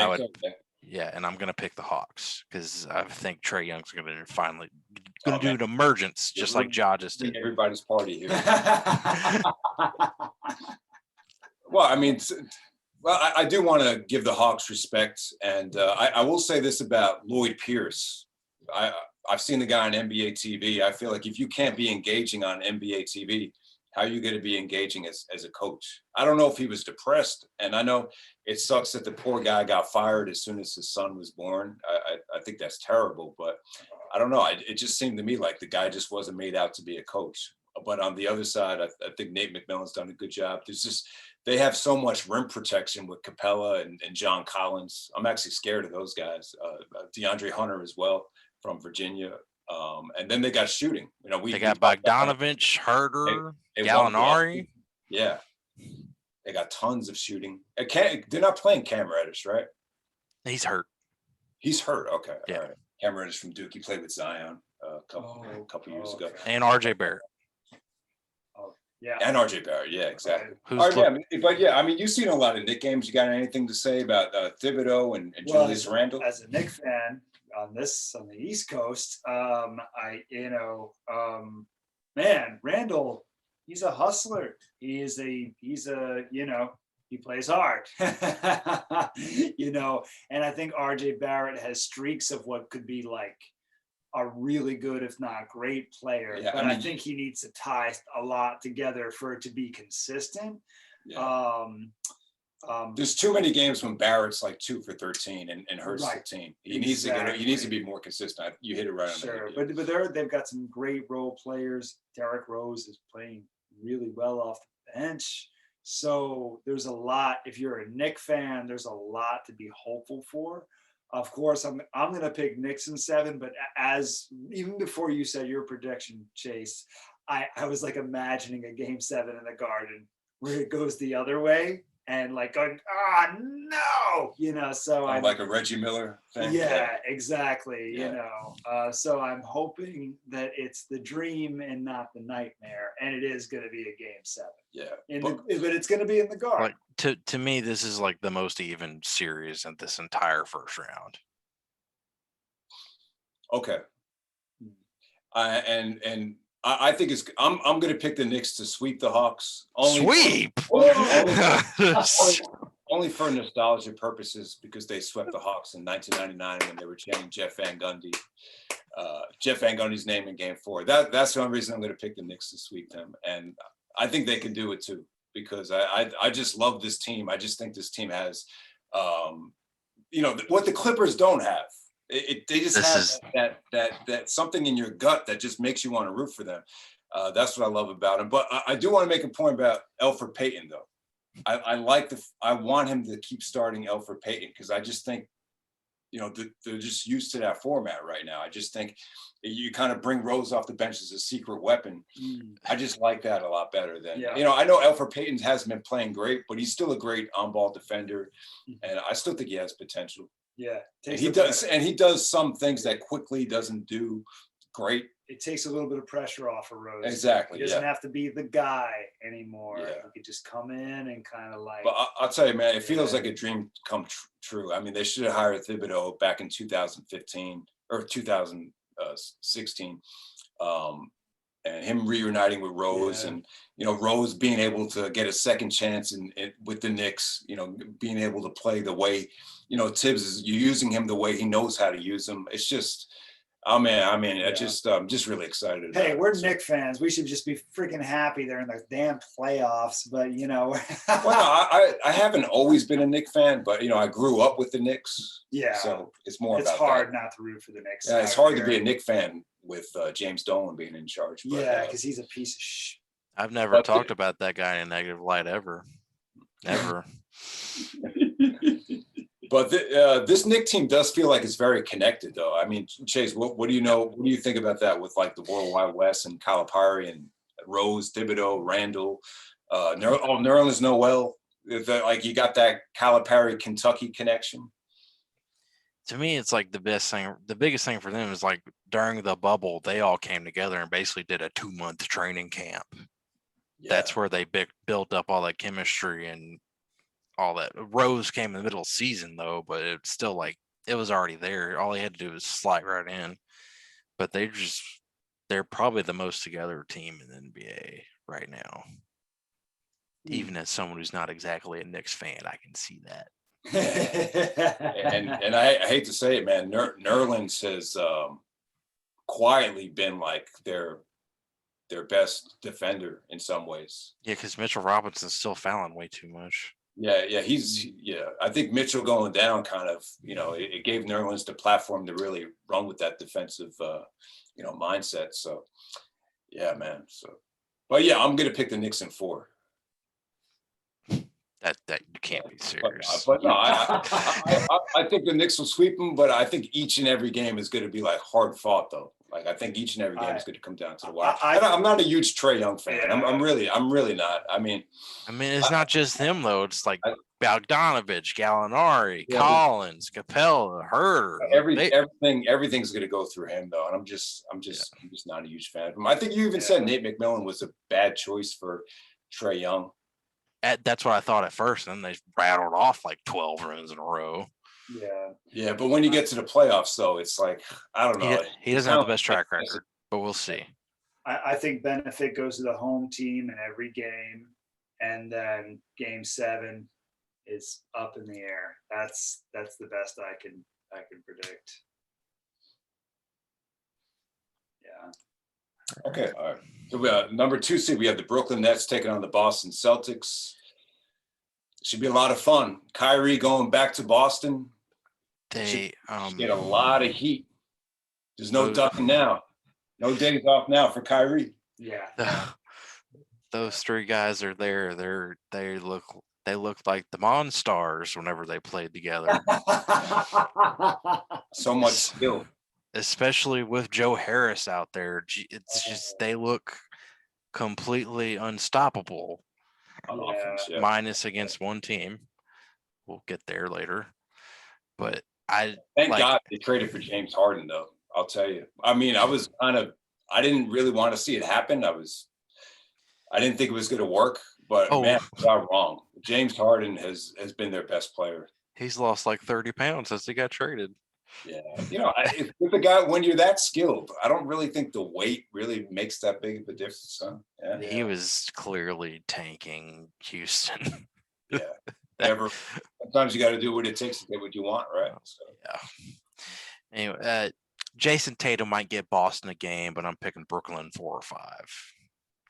and I'm going to pick the Hawks because I think Trae Young's going to finally do an emergence, just like Ja just did.
Everybody's party here. Well, I mean, I do want to give the Hawks respect, and I will say this about Lloyd Pierce. I've seen the guy on NBA TV. I feel like if you can't be engaging on NBA TV, how are you going to be engaging as a coach? I don't know if he was depressed, and I know it sucks that the poor guy got fired as soon as his son was born. I think that's terrible, but I don't know. It just seemed to me like the guy just wasn't made out to be a coach. But on the other side, I think Nate McMillan's done a good job. They have so much rim protection with Capella and John Collins. I'm actually scared of those guys. DeAndre Hunter as well from Virginia. And then they got shooting.
They got Bogdanovich, Herder, Gallinari.
Yeah. They got tons of shooting. They're not playing Cam Reddish, right?
He's hurt.
He's hurt. Okay.
Yeah.
All right. Cam Reddish from Duke. He played with Zion a couple years ago.
And RJ Barrett.
Yeah.
And RJ Barrett. Yeah, exactly.
Who's
All right,
look-
but yeah, I mean, you've seen a lot of Knick games. You got anything to say about Thibodeau and
Well,
Julius Randle?
as a Knicks fan on the East Coast, man, Randall, he's a hustler. He's a he plays hard. And I think RJ Barrett has streaks of what could be like a really good, if not great player.
Yeah,
but
I
I
mean,
think he needs to tie a lot together for it to be consistent.
Yeah. There's too many games when Barrett's like 2 for 13 and hurts
Right.
the team. He needs to get. He needs to
Exactly.
be more consistent. You hit it right on
Sure,
the head.
but they've got some great role players. Derrick Rose is playing really well off the bench. So there's a lot. If you're a Knicks fan, there's a lot to be hopeful for. Of course, I'm going to pick Knicks in 7. But as even before you said your prediction, Chase, I was like imagining a Game 7 in the Garden where it goes the other way and like going, no, So
I'm
I'm
like a Reggie Miller thing.
yeah, exactly.
Yeah.
So I'm hoping that it's the dream and not the nightmare, and it is going to be a Game 7.
Yeah.
But it's going to be in the Garden.
Like to me, this is like the most even series in this entire first round.
Okay. I think it's. I'm going to pick the Knicks to sweep the Hawks.
Sweep.
Only for nostalgia purposes, because they swept the Hawks in 1999 when they were chanting Jeff Van Gundy. Jeff Van Gundy's name in Game 4. That's the only reason I'm going to pick the Knicks to sweep them, and I think they can do it too, because I just love this team. I just think this team has, what the Clippers don't have. They just have that something in your gut that just makes you want to root for them. That's what I love about him. But I do want to make a point about Elfrid Payton, though. I want him to keep starting Elfrid Payton, because I just think, they're just used to that format right now. I just think you kind of bring Rose off the bench as a secret weapon. I just like that a lot better than, I know Elfrid Payton hasn't been playing great, but he's still a great on-ball defender. And I still think he has potential.
Yeah.
And he does some things that quickly doesn't do great.
It takes a little bit of pressure off of Rose.
Exactly.
He doesn't have to be the guy anymore.
Yeah.
He could just come in and kind of like.
But I'll tell you, man, it feels like a dream come true. I mean, they should have hired Thibodeau back in 2015 or 2016, and him reuniting with Rose, and Rose being able to get a second chance with the Knicks. Being able to play the way Tibbs is using him the way he knows how to use him. It's just. Oh man, I mean, I'm just really excited.
Hey, we're Knicks fans. We should just be freaking happy they're in the damn playoffs. But
well, I haven't always been a Knicks fan, but I grew up with the Knicks.
Yeah.
So it's more.
It's
about
hard
that.
not to root for the Knicks.
Yeah, it's hard to be a Knicks fan with James Dolan being in charge. But,
because he's a piece of shit.
I've never talked about that guy in a negative light ever. Never.
But this Knicks team does feel like it's very connected, though. I mean, Chase, what do you know? What do you think about that with like the World Wide West and Calipari and Rose, Thibodeau, Randall, Nerlens Noel? Like you got that Calipari Kentucky connection.
To me, it's like the biggest thing for them is like during the bubble, they all came together and basically did a 2-month training camp. Yeah. That's where they built up all that chemistry and all that. Rose came in the middle of the season though, but it's still like it was already there. All he had to do was slide right in. But they're probably the most together team in the NBA right now. Even as someone who's not exactly a Knicks fan, I can see that.
and I hate to say it, man, Nerlens has quietly been like their best defender in some ways.
Yeah, because Mitchell Robinson's still fouling way too much.
Yeah, I think Mitchell going down kind of, it gave Nerlens the platform to really run with that defensive, mindset. So, yeah, man. So, but yeah, I'm gonna pick the Knicks in 4.
That you can't be serious.
But no, I think the Knicks will sweep them. But I think each and every game is going to be like hard fought, though. Like I think each and every game is going to come down to the wire.
I-
I'm not a huge Trae Young fan.
Yeah.
I'm really not. I mean,
it's not just him though. It's like
I-
Bogdanovich, Gallinari,
Yeah,
Collins, Capella, Herder.
everything's going to go through him though, and I'm just not a huge fan of him. I think you even said Nate McMillan was a bad choice for Trae Young.
That's what I thought at first, and then they rattled off like 12 runs in a row.
Yeah, but when you get to the playoffs, though, it's like I don't know.
He doesn't have the best track record, but we'll see.
I think benefit goes to the home team in every game, and then Game 7 is up in the air. That's the best I can predict. Yeah.
Okay, all right. So we number 2 seed, we have the Brooklyn Nets taking on the Boston Celtics. Should be a lot of fun. Kyrie going back to Boston.
They
get a lot of heat. There's no ducking now. No days off now for Kyrie.
Yeah.
Those 3 guys are there. They look like the Monstars whenever they played together.
So much skill.
Especially with Joe Harris out there. It's just they look completely unstoppable.
On offense, yeah.
Minus against one team. We'll get there later. But thank
God they traded for James Harden, though. I'll tell you. I mean, I didn't really want to see it happen. I didn't think it was going to work, but man, I got wrong. James Harden has been their best player.
He's lost like 30 pounds since he got traded.
Yeah, with the guy, when you're that skilled, I don't really think the weight really makes that big of a difference. Huh? Yeah.
He was clearly tanking Houston.
Sometimes you got to do what it takes to get what you want, right? So.
Yeah. Anyway, Jason Tatum might get Boston a game, but I'm picking Brooklyn 4 or 5.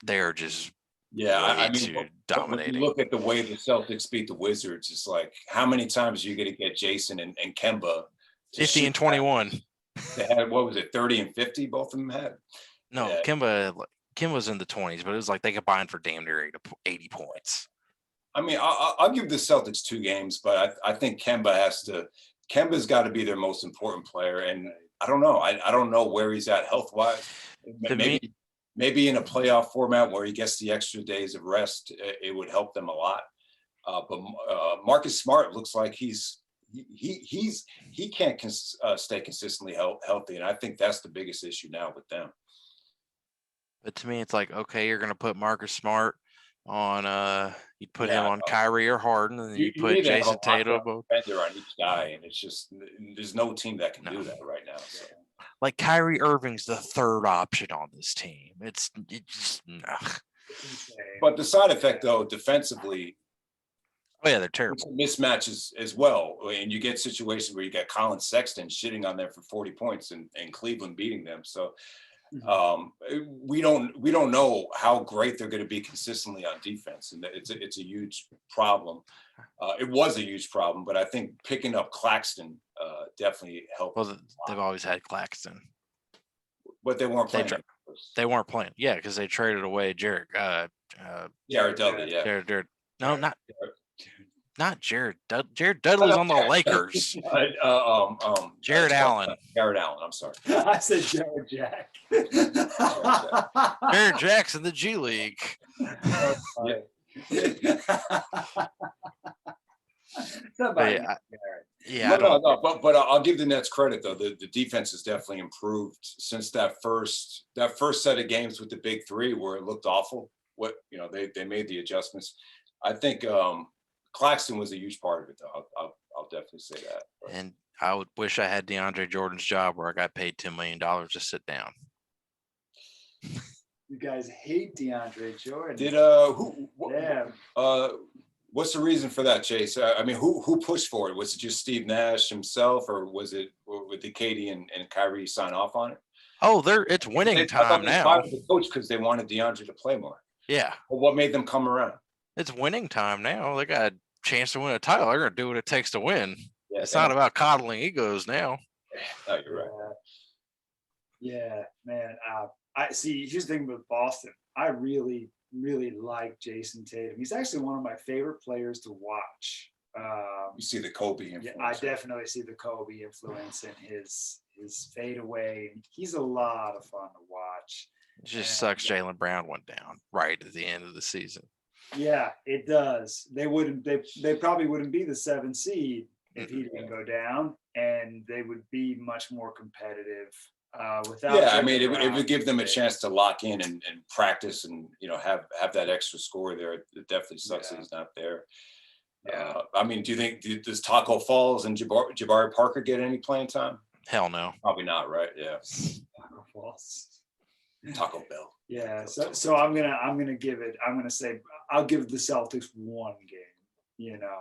They're just dominating.
When you look at the way the Celtics beat the Wizards, it's like how many times are you going to get Jason and Kemba?
50 and 21.
They had, what was it, 30 and 50? Both of them had.
No,
yeah.
Kemba's in the 20s, but it was like they combined for damn near 80 points.
I mean, I'll give the Celtics 2 games, but I think Kemba's got to be their most important player. And I don't know. I don't know where he's at health-wise. Maybe in a playoff format where he gets the extra days of rest, it would help them a lot. But Marcus Smart looks like he can't stay consistently healthy, and I think that's the biggest issue now with them.
But to me, it's like, okay, you're going to put Marcus Smart on you put him on Kyrie or Harden, and you put Jason Tatum
on each guy, and it's just there's no team that can do that right now. So.
Like Kyrie Irving's the 3rd option on this team. It's just
But the side effect, though, defensively.
Oh yeah, they're terrible.
Mismatches as well, and you get situations where you got Colin Sexton shitting on them for 40 points and Cleveland beating them. So we don't know how great they're going to be consistently on defense, and it's a huge problem. It was a huge problem, but I think picking up Claxton definitely helped.
Well, they've always had Claxton,
but they weren't playing.
They weren't playing, because they traded away Jared
Dudley. Yeah,
Jared. No, not Jared. Jared Dudley's on the Lakers. Jared Allen.
Jared Allen. I'm sorry.
I said Jared Jack.
Jared Jack's in the G League.
But I'll give the Nets credit though. The defense has definitely improved since that first set of games with the big 3 where it looked awful. They made the adjustments. I think Claxton was a huge part of it, though. I'll definitely say that.
And I would wish I had DeAndre Jordan's job where I got paid $10 million to sit down.
You guys hate DeAndre Jordan.
Did what's the reason for that, Chase? I mean, who pushed for it? Was it just Steve Nash himself, or did Katie and Kyrie sign off on it?
Oh, it's winning time now.
The coach because they wanted DeAndre to play more.
Yeah.
Well, what made them come around?
It's winning time now. They got a chance to win a title. They're going to do what it takes to win.
Yeah,
it's not about coddling egos now.
No, you're right.
Yeah, man. I see. Here's the thing with Boston. I really, really like Jason Tatum. He's actually one of my favorite players to watch.
You see the Kobe
Yeah,
influence.
I definitely see the Kobe influence in his fadeaway. He's a lot of fun to watch.
It just
And,
sucks Jaylen Brown went down right at the end of the season.
Yeah, it does. They probably wouldn't be the 7 seed if he didn't go down, and they would be much more competitive without.
Yeah, I
Jaylen
mean, it
Brown.
would give them a chance to lock in and practice and, you know, have that extra score there. It definitely sucks that he's not there.
Yeah.
I mean, do you think, does Taco Falls and Jabari Parker get any playing time?
Hell no.
Probably not, right? Yeah.
Taco Falls.
Taco Bell.
Yeah, so I'm gonna say I'll give the Celtics 1 game. You know,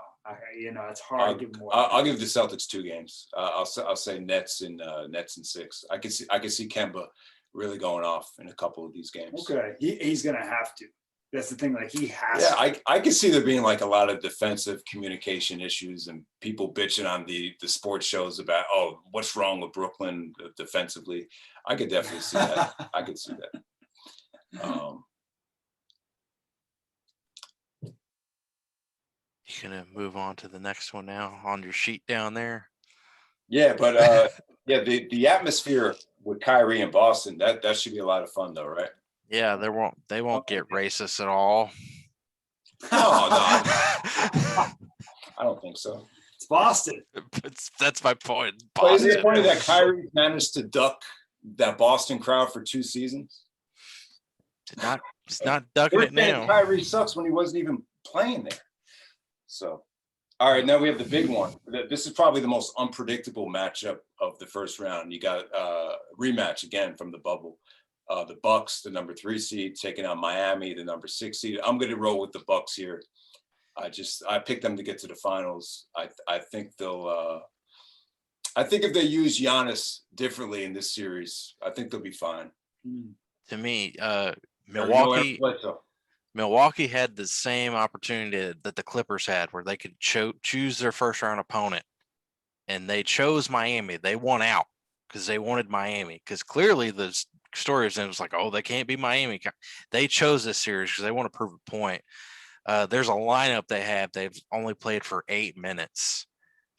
it's hard to give more.
I'll give the Celtics 2 games. I'll say Nets in 6. I can see Kemba really going off in a couple of these games.
Okay, he's gonna have to. That's the thing. Like he has.
Yeah,
to.
I can see there being like a lot of defensive communication issues and people bitching on the sports shows about, oh, what's wrong with Brooklyn defensively. I could definitely see that. I could see that.
You gonna move on to the next one now on your sheet down there?
Yeah, but yeah, the atmosphere with Kyrie in Boston, that should be a lot of fun though, right?
Yeah, they won't get racist at all.
No, I don't think so.
It's Boston.
That's my point.
But isn't
Boston.
it funny that Kyrie managed to duck that Boston crowd for 2 seasons?
It's not ducking it now.
Kyrie sucks when he wasn't even playing there. So, all right, now we have the big one. This is probably the most unpredictable matchup of the first round. You got rematch again from the bubble. The Bucks, the number 3 seed, taking on Miami, the number 6 seed. I'm going to roll with the Bucks here. I picked them to get to the finals. I think they'll. I think if they use Giannis differently in this series, I think they'll be fine.
To me,
Milwaukee
had the same opportunity that the Clippers had, where they could choose their first round opponent, and they chose Miami. They won out because they wanted Miami. Because clearly the story was like, oh, they can't be Miami. They chose this series because they want to prove a point. There's a lineup they have. They've only played for 8 minutes,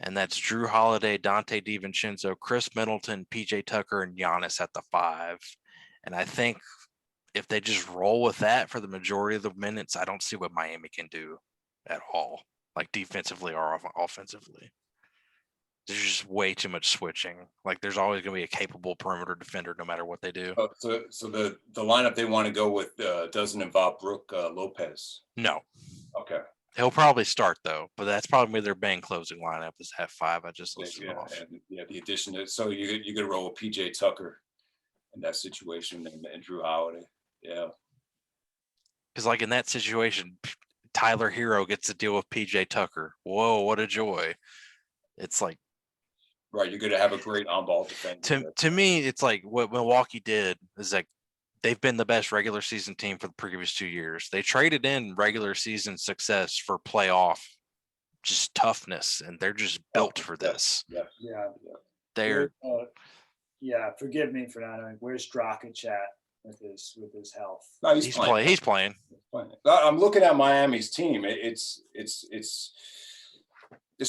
and that's Drew Holiday, Dante DiVincenzo, Chris Middleton, PJ Tucker, and Giannis at the 5. And I think if they just roll with that for the majority of the minutes, I don't see what Miami can do at all, like defensively or offensively. There's just way too much switching. Like there's always going to be a capable perimeter defender no matter what they do.
So the lineup they want to go with doesn't involve Brook Lopez.
No.
Okay.
He'll probably start though, but that's probably their main closing lineup is that 5 I just listed off.
And, the addition to, so you're gonna roll with PJ Tucker in that situation and Drew Holiday. Yeah.
Because like in that situation, Tyler Hero gets to deal with PJ Tucker. Whoa, what a joy. It's like,
right, you're gonna have a great on-ball defense.
To me, it's like what Milwaukee did is like they've been the best regular season team for the previous 2 years. They traded in regular season success for playoff just toughness, and they're just built for this.
Yeah.
They're
forgive me for not knowing. Where's Dragic at with his health?
No,
he's playing. He's playing.
I'm looking at Miami's team. It's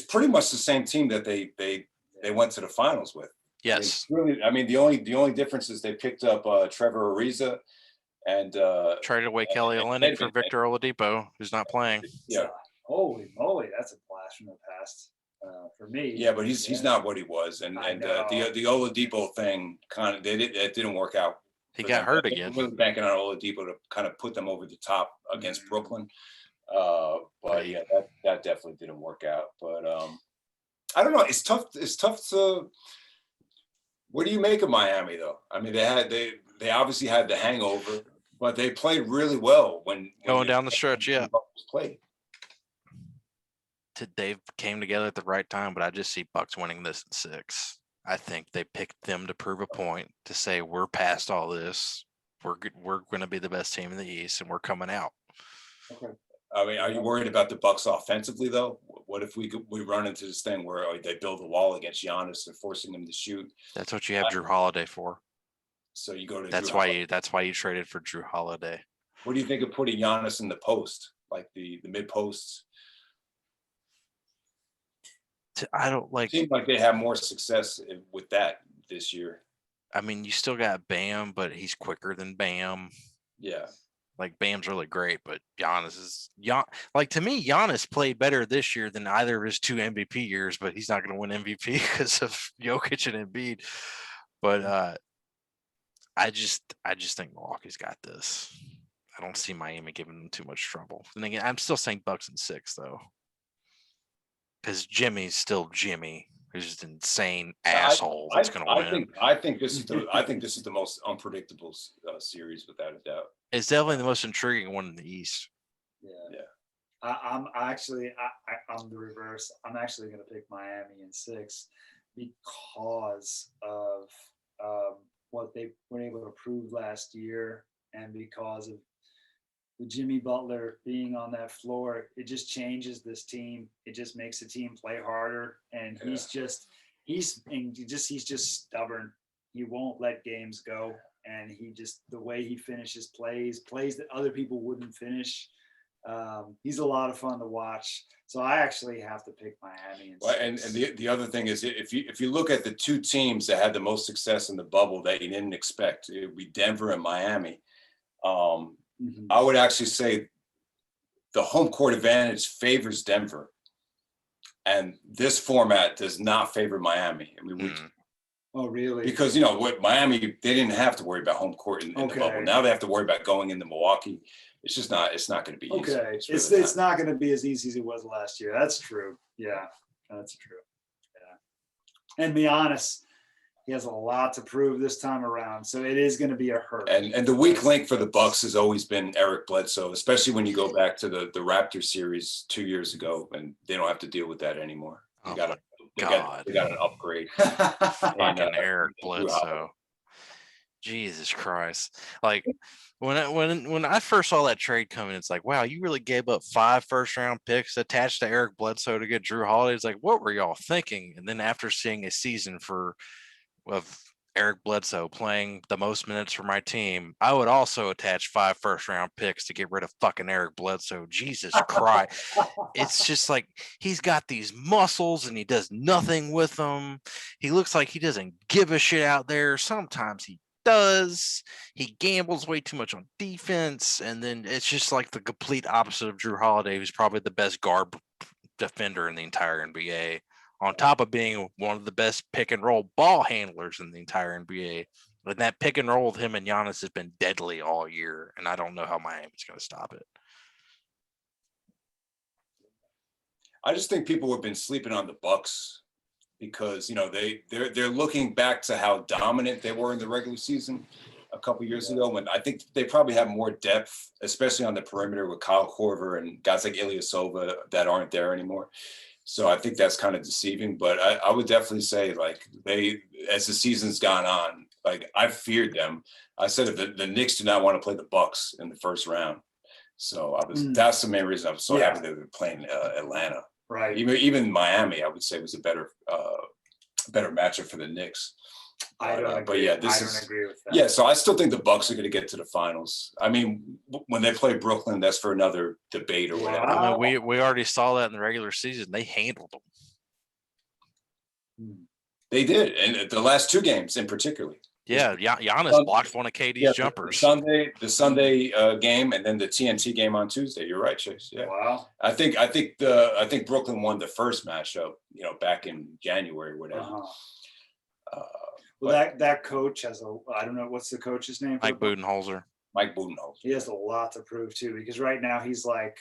pretty much the same team that they went to the finals with.
Yes.
I mean, the only difference is they picked up Trevor Ariza and
traded away Kelly Olynyk for Victor Oladipo, who's not playing.
Yeah.
Holy moly, that's a blast from the past for me.
Yeah, but he's not what he was, and the Oladipo thing it didn't work out.
He got hurt again.
Really banking on Oladipo to kind of put them over the top against Brooklyn. But yeah, that definitely didn't work out. But I don't know. It's tough to. What do you make of Miami though? I mean, they obviously had the hangover, but they played really well when
going down the stretch. Yeah,
played.
They came together at the right time, but I just see Bucks winning this in 6. I think they picked them to prove a point, to say we're past all this. We're going to be the best team in the East, and we're coming out.
Okay. I mean, are you worried about the Bucks offensively though? What if we run into this thing where they build a wall against Giannis and forcing him to shoot?
That's what you have Drew Holiday for.
So you go to.
That's why you traded for Drew Holiday.
What do you think of putting Giannis in the post, like the mid posts?
I don't like.
Seems like they have more success with that this year.
I mean, you still got Bam, but he's quicker than Bam.
Yeah.
Like Bam's really great, but Giannis is like to me, Giannis played better this year than either of his 2 MVP years, but he's not going to win MVP because of Jokic and Embiid. But I just think Milwaukee's got this. I don't see Miami giving them too much trouble. And again, I'm still saying Bucks in 6 though, because Jimmy's still Jimmy, who's just an insane asshole that's going to win.
I think this is the most unpredictable series without a doubt.
It's definitely the most intriguing one in the East.
Yeah. I'm actually I'm the reverse. I'm actually going to pick Miami in 6 because of what they were able to prove last year, and because of with Jimmy Butler being on that floor, it just changes this team. It just makes the team play harder, and he's just stubborn. He won't let games go, and the way he finishes plays that other people wouldn't finish. He's a lot of fun to watch. So I actually have to pick Miami.
And the other thing is, if you look at the 2 teams that had the most success in the bubble that you didn't expect, it would be Denver and Miami. I would actually say the home court advantage favors Denver, and this format does not favor Miami. I mean,
oh really?
Because with Miami, they didn't have to worry about home court in the bubble. Now they have to worry about going into Milwaukee. It's just not. It's not going to be easy.
Okay, it's not going to be as easy as it was last year. That's true. Yeah, that's true. Yeah, and be honest, he has a lot to prove this time around, so it is going to be a hurt.
And the weak link for the Bucks has always been Eric Bledsoe, especially when you go back to the Raptors series 2 years ago, and they don't have to deal with that anymore. They got an upgrade.
Fucking Eric Bledsoe. Jesus Christ! Like when I first saw that trade coming, it's like, wow, you really gave up 5 first-round picks attached to Eric Bledsoe to get Drew Holiday. It's like, what were y'all thinking? And then after seeing a season of Eric Bledsoe playing the most minutes for my team, I would also attach 5 first-round picks to get rid of fucking Eric Bledsoe. Jesus Christ. It's just like he's got these muscles and he does nothing with them. He looks like he doesn't give a shit out there. Sometimes he does. He gambles way too much on defense, and then it's just like the complete opposite of Drew Holiday, who's probably the best guard defender in the entire NBA, on top of being one of the best pick and roll ball handlers in the entire NBA. And that pick and roll with him and Giannis has been deadly all year, and I don't know how Miami's going to stop it.
I just think people have been sleeping on the Bucks because they're looking back to how dominant they were in the regular season a couple years ago, when I think they probably have more depth, especially on the perimeter with Kyle Korver and guys like Ilyasova that aren't there anymore. So I think that's kind of deceiving, but I would definitely say, like, as the season's gone on, like, I've feared them. I said that the Knicks do not want to play the Bucks in the first round. So that's the main reason I'm so happy that they're playing Atlanta.
Right.
Even Miami, I would say, was a better matchup for the Knicks.
I don't agree with that.
Yeah, so I still think the Bucks are going to get to the finals. I mean, when they play Brooklyn, that's for another debate or whatever.
I mean, we already saw that in the regular season. They handled them.
They did, and the last 2 games in particular.
Yeah, Giannis blocked one of KD's jumpers.
The Sunday game, and then the TNT game on Tuesday. You're right, Chase. Yeah.
Wow.
I think Brooklyn won the first matchup, back in January or whatever.
Well, that coach has I don't know, what's the coach's name?
Mike Budenholzer.
He has a lot to prove too, because right now he's like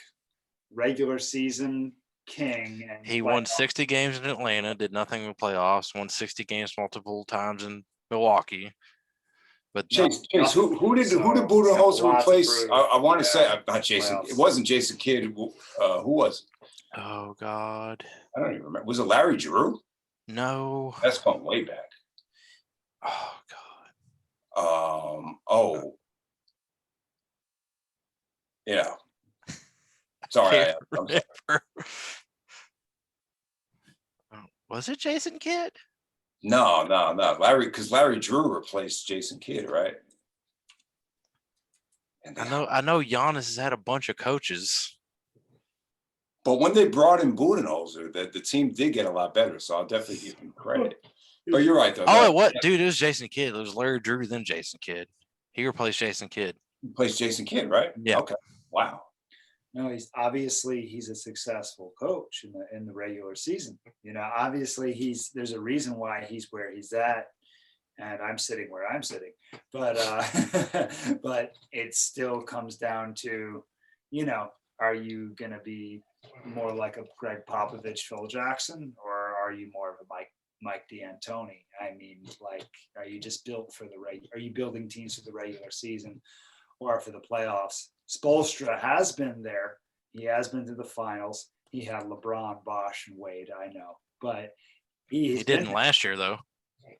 regular season king. And
he won 60 games in Atlanta, did nothing in the playoffs, won 60 games multiple times in Milwaukee. But
Chase, who did Budenholzer replace? I want to say not Jason. It wasn't Jason Kidd. Who was it?
Oh God,
I don't even remember. Was it Larry Drew?
No,
that's going way back.
Oh God.
Yeah. Sorry. I'm sorry.
Was it Jason Kidd?
No. Because Larry Drew replaced Jason Kidd, right?
And I know Giannis has had a bunch of coaches.
But when they brought in Budenholzer, the team did get a lot better. So I'll definitely give him credit. But you're right, though.
Oh, what, dude? It was Jason Kidd. It was Larry Drew, then Jason Kidd. He replaced Jason Kidd.
He plays Jason Kidd, right?
Yeah.
Okay. Wow.
No, he's a successful coach in the regular season. You know, obviously there's a reason why he's where he's at, and I'm sitting where I'm sitting. But but it still comes down to, you know, are you gonna be more like a Greg Popovich, Phil Jackson, or are you more of a Mike D'Antoni? I mean, like, are you just built for are you building teams for the regular season or for the playoffs? Spoelstra has been there. He has been to the finals. He had LeBron, Bosh, and Wade, I know. But he
didn't last year, though.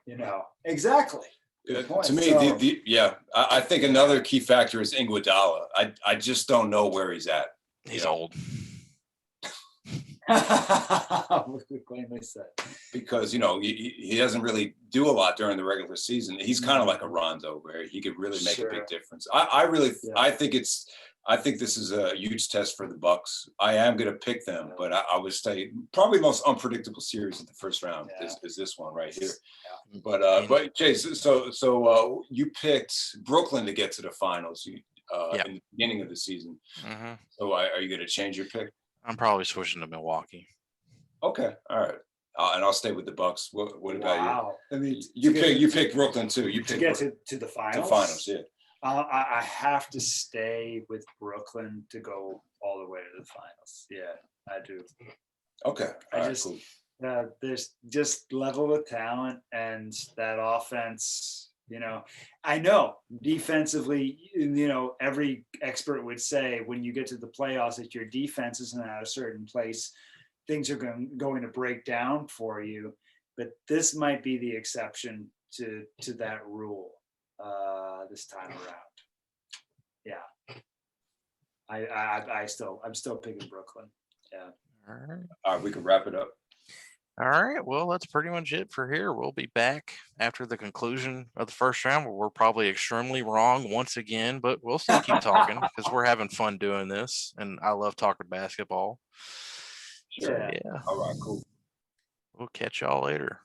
You know, exactly.
To me, I think another key factor is Iguodala. I just don't know where he's at.
He's old.
Because, you know, he doesn't really do a lot during the regular season. He's kind of like a Rondo, where he could really make a big difference. I think this is a huge test for the Bucks. I am going to pick them, but I would say probably the most unpredictable series in the first round is this one right here. Yeah. But Chase, so you picked Brooklyn to get to the finals in the beginning of the season. Mm-hmm. So are you going to change your pick?
I'm probably switching to Milwaukee.
Okay, all right, and I'll stay with the Bucks. What about you? I mean, you picked Brooklyn too. You picked
to the finals.
The finals, yeah.
I have to stay with Brooklyn to go all the way to the finals. Yeah, I do.
Okay,
there's just level of talent and that offense. You know, I know defensively, you know, every expert would say when you get to the playoffs, if your defense isn't at a certain place, things are going to break down for you. But this might be the exception to that rule this time around. Yeah, I'm still picking Brooklyn. Yeah.
All right, we can wrap it up.
All right. Well, that's pretty much it for here. We'll be back after the conclusion of the first round, where we're probably extremely wrong once again, but we'll still keep talking because we're having fun doing this, and I love talking basketball.
Sure. So, yeah. All right, cool.
We'll catch y'all later.